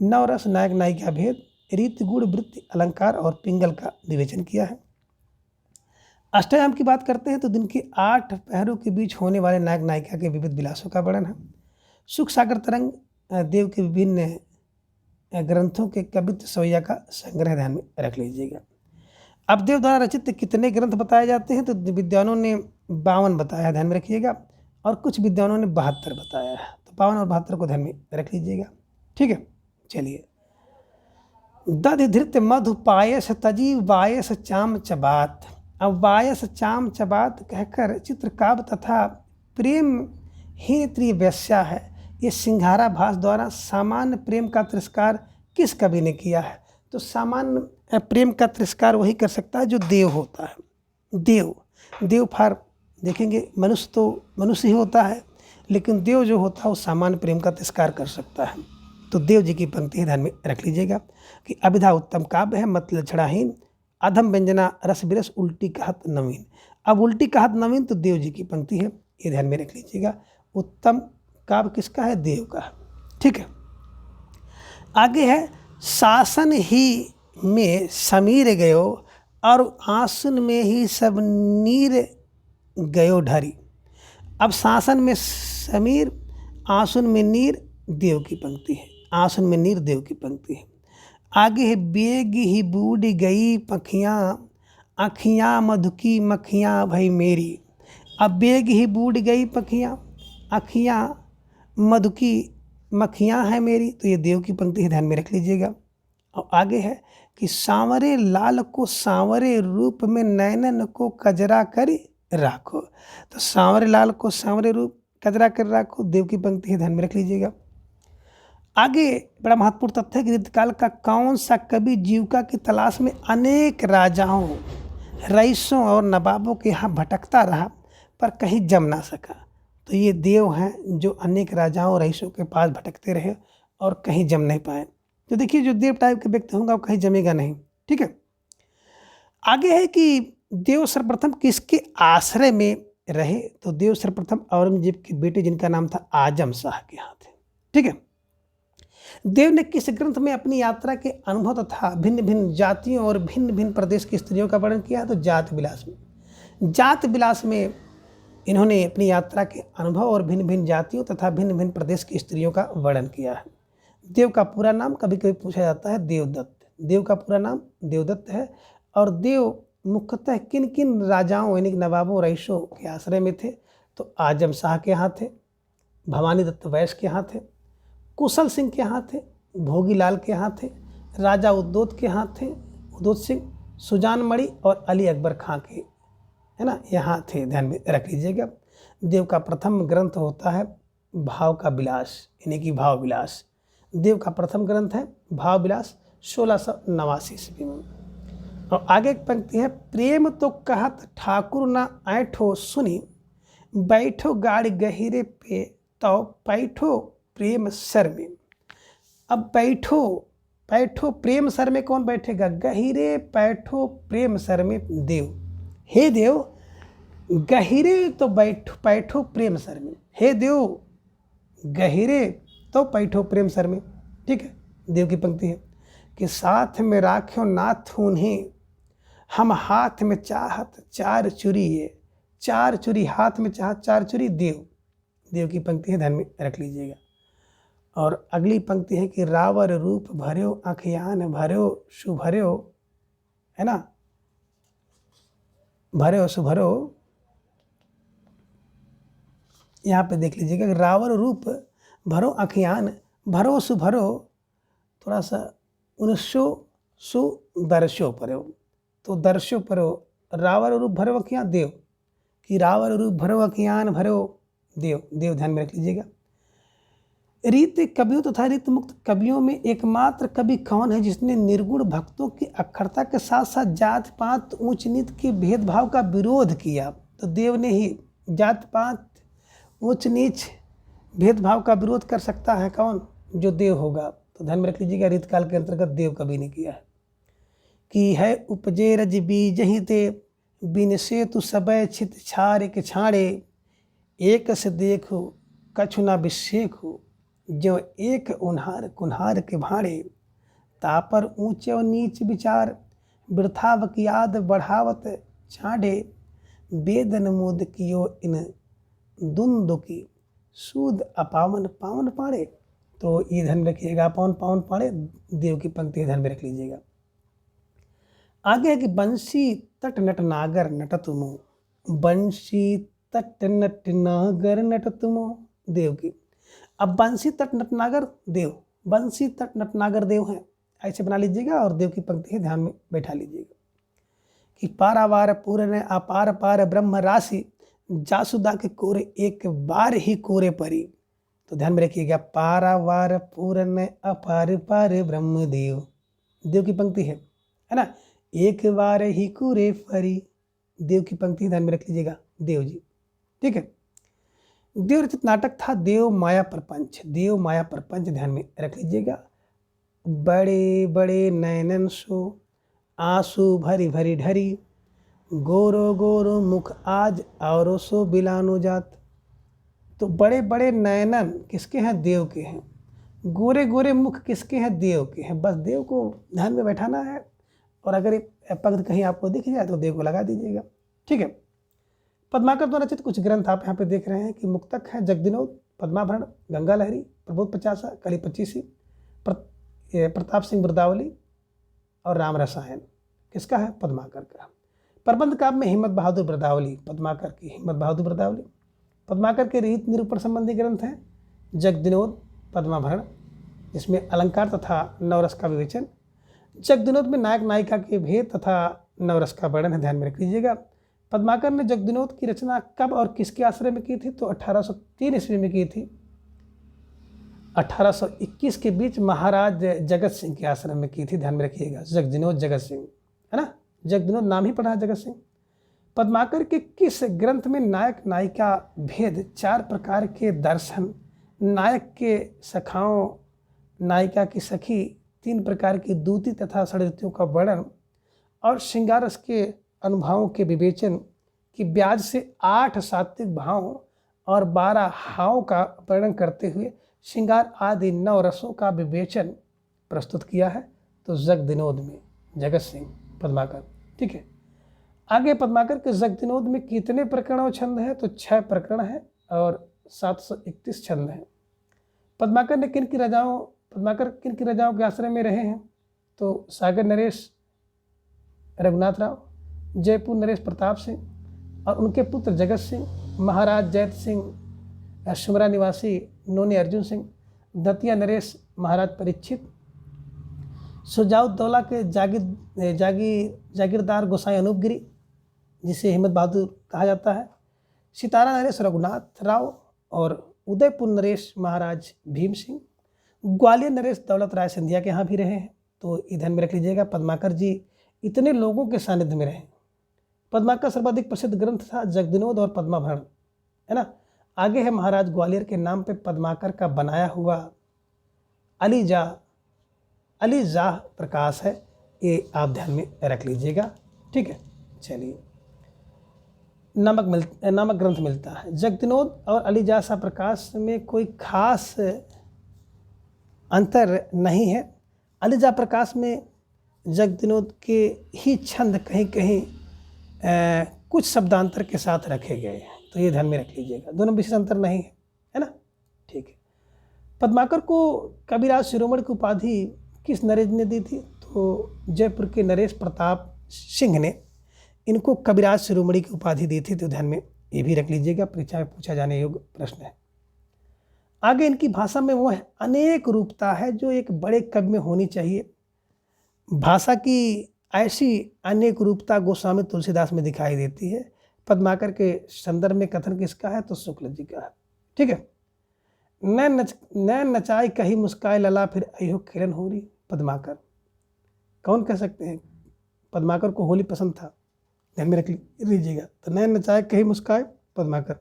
[SPEAKER 1] नवरस, नायक नायिका भेद, रीति, गुण, वृत्ति, अलंकार और पिंगल का विवेचन किया है। अष्टयाम की बात करते हैं तो दिन के 8 पहरों के बीच होने वाले नायक नायिका के विविध विलासों का वर्णन है। सुख सागर तरंग देव के विभिन्न ग्रंथों के कवित्व सवैया का संग्रह ध्यान में रख लीजिएगा। अब देव द्वारा रचित कितने ग्रंथ बताए जाते हैं तो विद्वानों ने 52 बताया है, ध्यान में रखिएगा, और कुछ विद्वानों ने 72 बताया है। तो 52 और 72 को ध्यान में रख लीजिएगा। ठीक है, चलिए। दधि धृत मधु पायस तजीव वायस चाम चबात। अब वायस चाम चबात कहकर चित्रकाव्य तथा प्रेम ही त्रिय वैश्या है। ये सिंघारा भास द्वारा सामान्य प्रेम का तिरस्कार किस कवि ने किया है? तो सामान्य प्रेम का तिरस्कार वही कर सकता है जो देव होता है। देव फार देखेंगे, मनुष्य तो मनुष्य ही होता है, लेकिन देव जो होता है वो सामान्य प्रेम का तिरस्कार कर सकता है। तो देव जी की पंक्ति ध्यान में रख लीजिएगा कि अभिधा उत्तम काव्य है, मत लक्षणाहीन, अधम व्यंजना रस बिरस, उल्टी कहत नवीन। अब उल्टी कहत नवीन तो देव जी की पंक्ति है, ये ध्यान में रख लीजिएगा। उत्तम काव्य किसका है? देव का है। ठीक है, आगे है शासन ही में समीर गयो और आसन में ही सब नीर गयो ढरी। अब शासन में समीर, आसन में नीर, देव की पंक्ति है। आसन में नीर देव की पंक्ति है। आगे है बेग ही बूढ़ गई पखियाँ, अखियाँ मधुकी मखियाँ भई मेरी। अब बेग ही बूढ़ गई पखियाँ, अखियाँ मधुकी मखियाँ है मेरी, तो ये देव की पंक्ति है, ध्यान में रख लीजिएगा। और आगे है कि सांवरे लाल को सांवरे रूप में नैनन को कजरा कर राखो। तो सांवरे लाल को सांवरे रूप कजरा कर राखो, देव की पंक्ति है, ध्यान में रख लीजिएगा। आगे बड़ा महत्वपूर्ण तथ्य है कि रीतकाल का कौन सा कवि जीविका की तलाश में अनेक राजाओं, रईसों और नवाबों के यहाँ भटकता रहा पर कहीं जम ना सका। तो ये देव हैं जो अनेक राजाओं और रईसों के पास भटकते रहे और कहीं जम नहीं पाए। तो देखिए, जो देव टाइप के व्यक्ति होंगे वो कहीं जमेगा नहीं। ठीक है, आगे है कि देव सर्वप्रथम किसके आश्रय में रहे? तो देव सर्वप्रथम औरंगजेब के बेटे जिनका नाम था आजम शाह के यहाँ थे। ठीक है, देव ने किस ग्रंथ में अपनी यात्रा के अनुभव तथा भिन्न भिन्न जातियों और भिन्न भिन्न प्रदेश की स्त्रियों का वर्णन किया? तो जात विलास में। जात विलास में इन्होंने अपनी यात्रा के अनुभव और भिन्न भिन्न जातियों तथा भिन्न भिन्न प्रदेश की स्त्रियों का वर्णन किया है। देव का पूरा नाम कभी कभी पूछा जाता है देवदत्त। देव का पूरा नाम देवदत्त है। और देव मुख्यतः किन किन राजाओं यानी नवाबों रईसों के आश्रय में थे? तो आजम शाह के यहाँ थे, भवानी दत्त वैश्य के यहाँ थे, कुशल सिंह के यहाँ थे, भोगीलाल के यहाँ थे, राजा उद्योत के यहाँ थे, उद्योत सिंह, सुजान मणि और अली अकबर खां के, है ना, यहाँ थे, ध्यान में रख लीजिएगा। देव का प्रथम ग्रंथ होता है भाव का विलास यानी कि भाव विलास। देव का प्रथम ग्रंथ है भाव विलास 1689 ईस्वी में। और आगे एक पंक्ति है, प्रेम तो कहत ठाकुर न ऐठो सुनी, बैठो गाड़ी गहिरे पे तो पैठो प्रेम सर में। अब बैठो प्रेम सर में कौन बैठेगा? गहिरे पैठो प्रेम सर में देव। हे देव, गहिरे तो बैठो प्रेम सर में। हे देव, गहिरे तो बैठो प्रेम सर में। ठीक है, देव की पंक्ति है कि साथ में राख्यो नाथ उन्हें, हम हाथ में चाहत चार चुरी। ये चार चुरी, हाथ में चाहत चार चुरी, देव की पंक्ति है, ध्यान में रख लीजिएगा। और अगली पंक्ति है कि रावर रूप भर्यो अखियान भर्यो सुभर्यो, है ना, भर्यो सुभर्यो। यहाँ पे देख लीजिएगा, रावर रूप भरो अखियान भरो सुभरो, थोड़ा सा 1900 सुदर्शो परो। तो दर्शो परो, रावर रूप भरो अखियान देव, कि रावर रूप भरो अखियान भरो देव, ध्यान में रख लीजिएगा। रीत कवियों तथा रीत मुक्त कवियों में एकमात्र कवि कौन है जिसने निर्गुण भक्तों की अक्षरता के साथ साथ जात पात ऊंच नीच के भेदभाव का विरोध किया? तो देव ने ही जात पात ऊंच नीच भेदभाव का विरोध कर सकता है कौन? जो देव होगा। तो ध्यान में रख लीजिएगा, रीतकाल के अंतर्गत देव कभी नहीं किया है। कि है उपजे रज बीज ही ते, बिन से तु सबय छित छारे के छाड़े, एक से देखो कछु ना विशेखो, जो एक उन्हार कुन्हार के भाड़े, तापर ऊंचे और नीच विचार, वृथा याद बढ़ावत छाड़े, वेदन मुद कियो इन दुंदु की, सूद अपावन पावन पाड़े। तो ये ध्यान रखिएगा, अपावन पावन पाड़े देव की पंक्ति ध्यान में रख लीजिएगा। आगे है कि बंसी तट नट नागर नट तुमो, बंसी तट नट नागर नट तुमो, देव की। अब बंसी तट नट नागर देव, बंसी तट नट नागर देव है, ऐसे बना लीजिएगा और देव की पंक्ति है ध्यान में बैठा लीजिएगा। कि पारावार पूर्ण अपार पार ब्रह्म राशि, जासुदा के कोरे एक बार ही कोरे परी। तो ध्यान में रखिएगा, पारावार पूर्ण अपार पार ब्रह्म देव, देव की पंक्ति है ना, एक बार ही कोरे परी, देव की पंक्ति ध्यान में रख लीजिएगा, देव जी। ठीक है। देव रचित नाटक था देव माया प्रपंच, देव माया प्रपंच ध्यान में रख लीजिएगा। बड़े बड़े नयनन सो आंसू भरी भरी ढरी, गोरो गोरो मुख आज और सो बिलानो जात। तो बड़े बड़े नयनन किसके हैं? देव के हैं। गोरे गोरे मुख किसके हैं? देव के हैं। बस देव को ध्यान में बैठाना है, और अगर ये पंक्ति कहीं आपको दिख जाए तो देव को लगा दीजिएगा। ठीक है। पद्माकर द्वारा रचित कुछ ग्रंथ आप यहाँ पे देख रहे हैं कि मुक्तक है जगदिनोद, पद्माभरण, गंगा लहरी, प्रबोध पचासा, कली पच्चीसी, प्रताप सिंह बिरदावली और राम रसायन। किसका है? पद्माकर का। प्रबंध काव्य में हिम्मत बहादुर बिरदावली, पद्माकर की हिम्मत बहादुर बिरदावली। पद्माकर के रीत निरूपण संबंधी ग्रंथ हैं जगदिनोद, पद्माभरण, जिसमें अलंकार तथा नवरस का विवेचन। जगदिनोद में नायक नायिका के भेद तथा नवरस का वर्णन है, ध्यान में रख लीजिएगा। पद्माकर ने जगदिनोद की रचना कब और किसके आश्रय में की थी? तो 1803 ईस्वी में की थी। 1821 के बीच महाराज जगत सिंह के आश्रम में की थी, ध्यान में रखिएगा। जगदिनोद जगत सिंह है ना, जगदिनोद नाम ही पड़ा है जगत सिंह। पद्माकर के किस ग्रंथ में नायक नायिका भेद, 4 प्रकार के दर्शन, नायक के सखाओं, नायिका की सखी, 3 प्रकार की दूती तथा षड्रितियों का वर्णन और श्रृंगार रस के अनुभवों के विवेचन की ब्याज से 8 सात्विक भावों और 12 हावों का वर्णन करते हुए श्रृंगार आदि 9 रसों का विवेचन प्रस्तुत किया है? तो जगदिनोद में जगत सिंह पद्माकर। ठीक है। आगे पद्माकर के जगदिनोद में कितने प्रकरण और छंद है? तो 6 प्रकरण है और 731 छंद है। पद्माकर किन की राजाओं के आश्रय में रहे हैं? तो सागर नरेश रघुनाथ राव, जयपुर नरेश प्रताप सिंह और उनके पुत्र जगत सिंह, महाराज जैत सिंह शिमरा निवासी नोनी अर्जुन सिंह, दतिया नरेश महाराज परीक्षित, सुजाउद्दौला के जागीरदार गोसाई अनूप गिरी, जिसे हिम्मत बहादुर कहा जाता है, सितारा नरेश रघुनाथ राव और उदयपुर नरेश महाराज भीम सिंह, ग्वालियर नरेश दौलत राय सिंधिया के यहाँ भी रहे हैं। तो ध्यान में रख लीजिएगा, पद्माकर जी इतने लोगों के सानिध्य में रहे। पद्माकर सर्वाधिक प्रसिद्ध ग्रंथ था जगदिनोद और पद्माभरण, है ना। आगे है महाराज ग्वालियर के नाम पे पद्माकर का बनाया हुआ अलीजाह प्रकाश है, ये आप ध्यान में रख लीजिएगा। ठीक है। चलिए, नामक ग्रंथ मिलता है। जगदिनोद और अलीजाह प्रकाश में कोई खास अंतर नहीं है। अलीजाह प्रकाश में जगदिनोद के ही छंद कहीं कहीं कुछ शब्दांतर के साथ रखे गए हैं, तो ये ध्यान में रख लीजिएगा। दोनों विशेष अंतर नहीं है ना। ठीक है। पद्माकर को कविराज शिरोमणि की उपाधि किस नरेश ने दी थी? तो जयपुर के नरेश प्रताप सिंह ने इनको कविराज शिरोमणि की उपाधि दी थी, तो ध्यान में ये भी रख लीजिएगा, परीक्षा में पूछा जाने योग्य प्रश्न है। आगे इनकी भाषा में वो है अनेक रूपता है जो एक बड़े कवि में होनी चाहिए। भाषा की ऐसी अनेक रूपता गोस्वामी तुलसीदास में दिखाई देती है। पद्माकर के संदर्भ में कथन किसका है? तो शुक्ल जी का है। ठीक है। नैन नचाई कही मुस्काए लला फिर अयो किरण होरी, पद्माकर। कौन कह सकते हैं? पद्माकर को होली पसंद था, ध्यान में रख लीजिएगा। तो नैन नचाए कही मुस्काए, पद्माकर।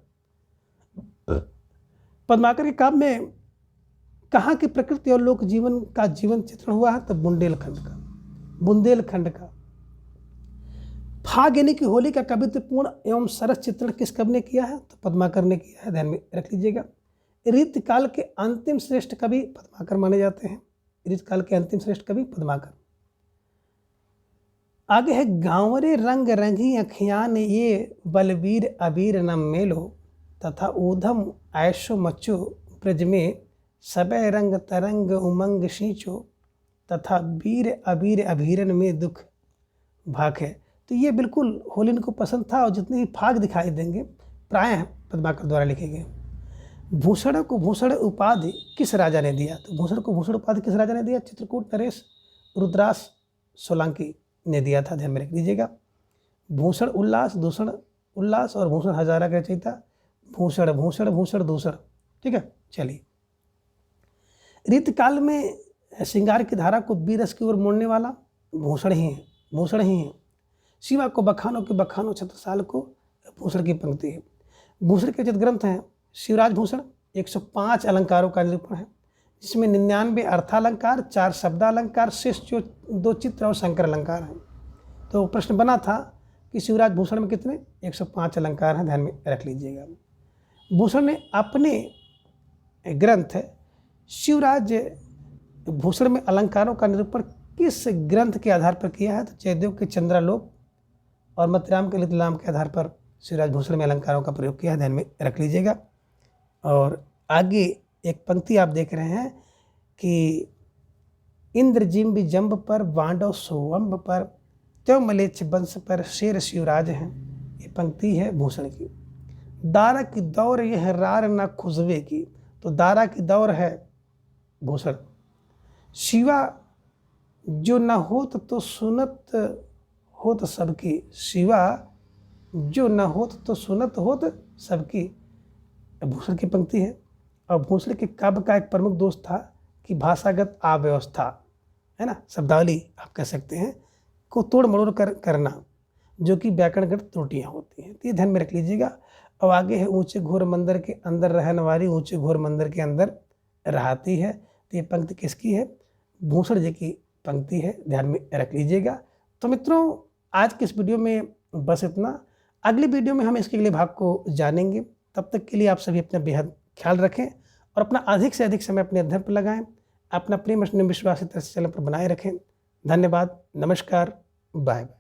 [SPEAKER 1] पद्माकर के काव्य में कहाँ की प्रकृति और लोक जीवन का जीवन चित्रण हुआ है? तो बुंदेलखंड का। फाग यानी कि होली का कवित्वपूर्ण एवं सरस चित्रण किस कवि ने किया है? तो पद्माकर ने किया है, ध्यान में रख लीजिएगा। रीतकाल के अंतिम श्रेष्ठ कवि पद्माकर माने जाते हैं। रीतकाल के अंतिम श्रेष्ठ कवि पद्माकर। आगे है गांवरे रंग रंगी अखियान ये बलवीर अबीर न मेलो तथा ऊधम ऐशो मचो ब्रज में सबे रंग तरंग उमंग सींचो तथा वीर अबीर अभीरन में दुख भाखे। तो ये बिल्कुल होलिन को पसंद था और जितने भी फाग दिखाई देंगे प्रायः पद्माकर द्वारा लिखे गए। भूषण को भूषण उपाधि किस राजा ने दिया? तो भूषण को भूषण उपाधि किस राजा ने दिया? चित्रकूट नरेश रुद्रास सोलंकी ने दिया था, ध्यान में रख लीजिएगा। भूषण उल्लास, दूषण उल्लास और भूषण हजारा का रचयिता भूषण भूषण भूषण दूषण। ठीक है, चलिए। रीतकाल में श्रृंगार की धारा को बीरस की ओर मोड़ने वाला भूषण ही है। शिवा को बखानो के बखानो छत्रसाल को भूषण की पंक्ति है। भूषण के रचित ग्रंथ हैं शिवराज भूषण, 105 अलंकारों का निरूपण है, जिसमें 99 अर्थालंकार, 4 शब्दालंकार, शेष जो 2 चित्र और शंकर अलंकार हैं। तो प्रश्न बना था कि शिवराज भूषण में कितने? 105 अलंकार हैं, ध्यान में रख लीजिएगा। भूषण ने अपने ग्रंथ शिवराज भूषण में अलंकारों का निरूपण किस ग्रंथ के आधार पर किया है? तो जयदेव के चंद्रालोक और मतिराम के लितलाम के आधार पर शिवराज भूषण में अलंकारों का प्रयोग किया है, ध्यान में रख लीजिएगा। और आगे एक पंक्ति आप देख रहे हैं कि इंद्रजिम्ब जम्ब पर वांडव सोवम्ब पर त्यों मलेच्छ वंश पर शेर शिवराज हैं। ये पंक्ति है भूषण की। दारा की दौर यह रार न खुजवे की, तो दारा की दौर है भूषण। शिवा जो न होत तो सुनत होत सबकी, शिवा जो न होत तो सुनत होत सबकी, भूषण की पंक्ति है। और भूषण के काव्य का एक प्रमुख दोष था कि भाषागत अव्यवस्था, है ना, शब्दावली आप कह सकते हैं, को तोड़ मरोड़ करना, जो कि व्याकरणगत त्रुटियाँ होती हैं। तो ये ध्यान में रख लीजिएगा। और आगे है ऊंचे घोर मंदिर के अंदर रहने वाली ऊंचे घोर मंदिर के अंदर रहती है। तो ये पंक्ति किसकी है? भूषण जी की पंक्ति है, ध्यान में रख लीजिएगा। तो मित्रों, आज के इस वीडियो में बस इतना। अगली वीडियो में हम इसके अगले भाग को जानेंगे। तब तक के लिए आप सभी अपना बेहद ख्याल रखें और अपना अधिक से अधिक समय अपने अध्ययन पर लगाएं। अपना प्रेम विश्वास इस तरह से चैनल पर बनाए रखें। धन्यवाद, नमस्कार, बाय बाय।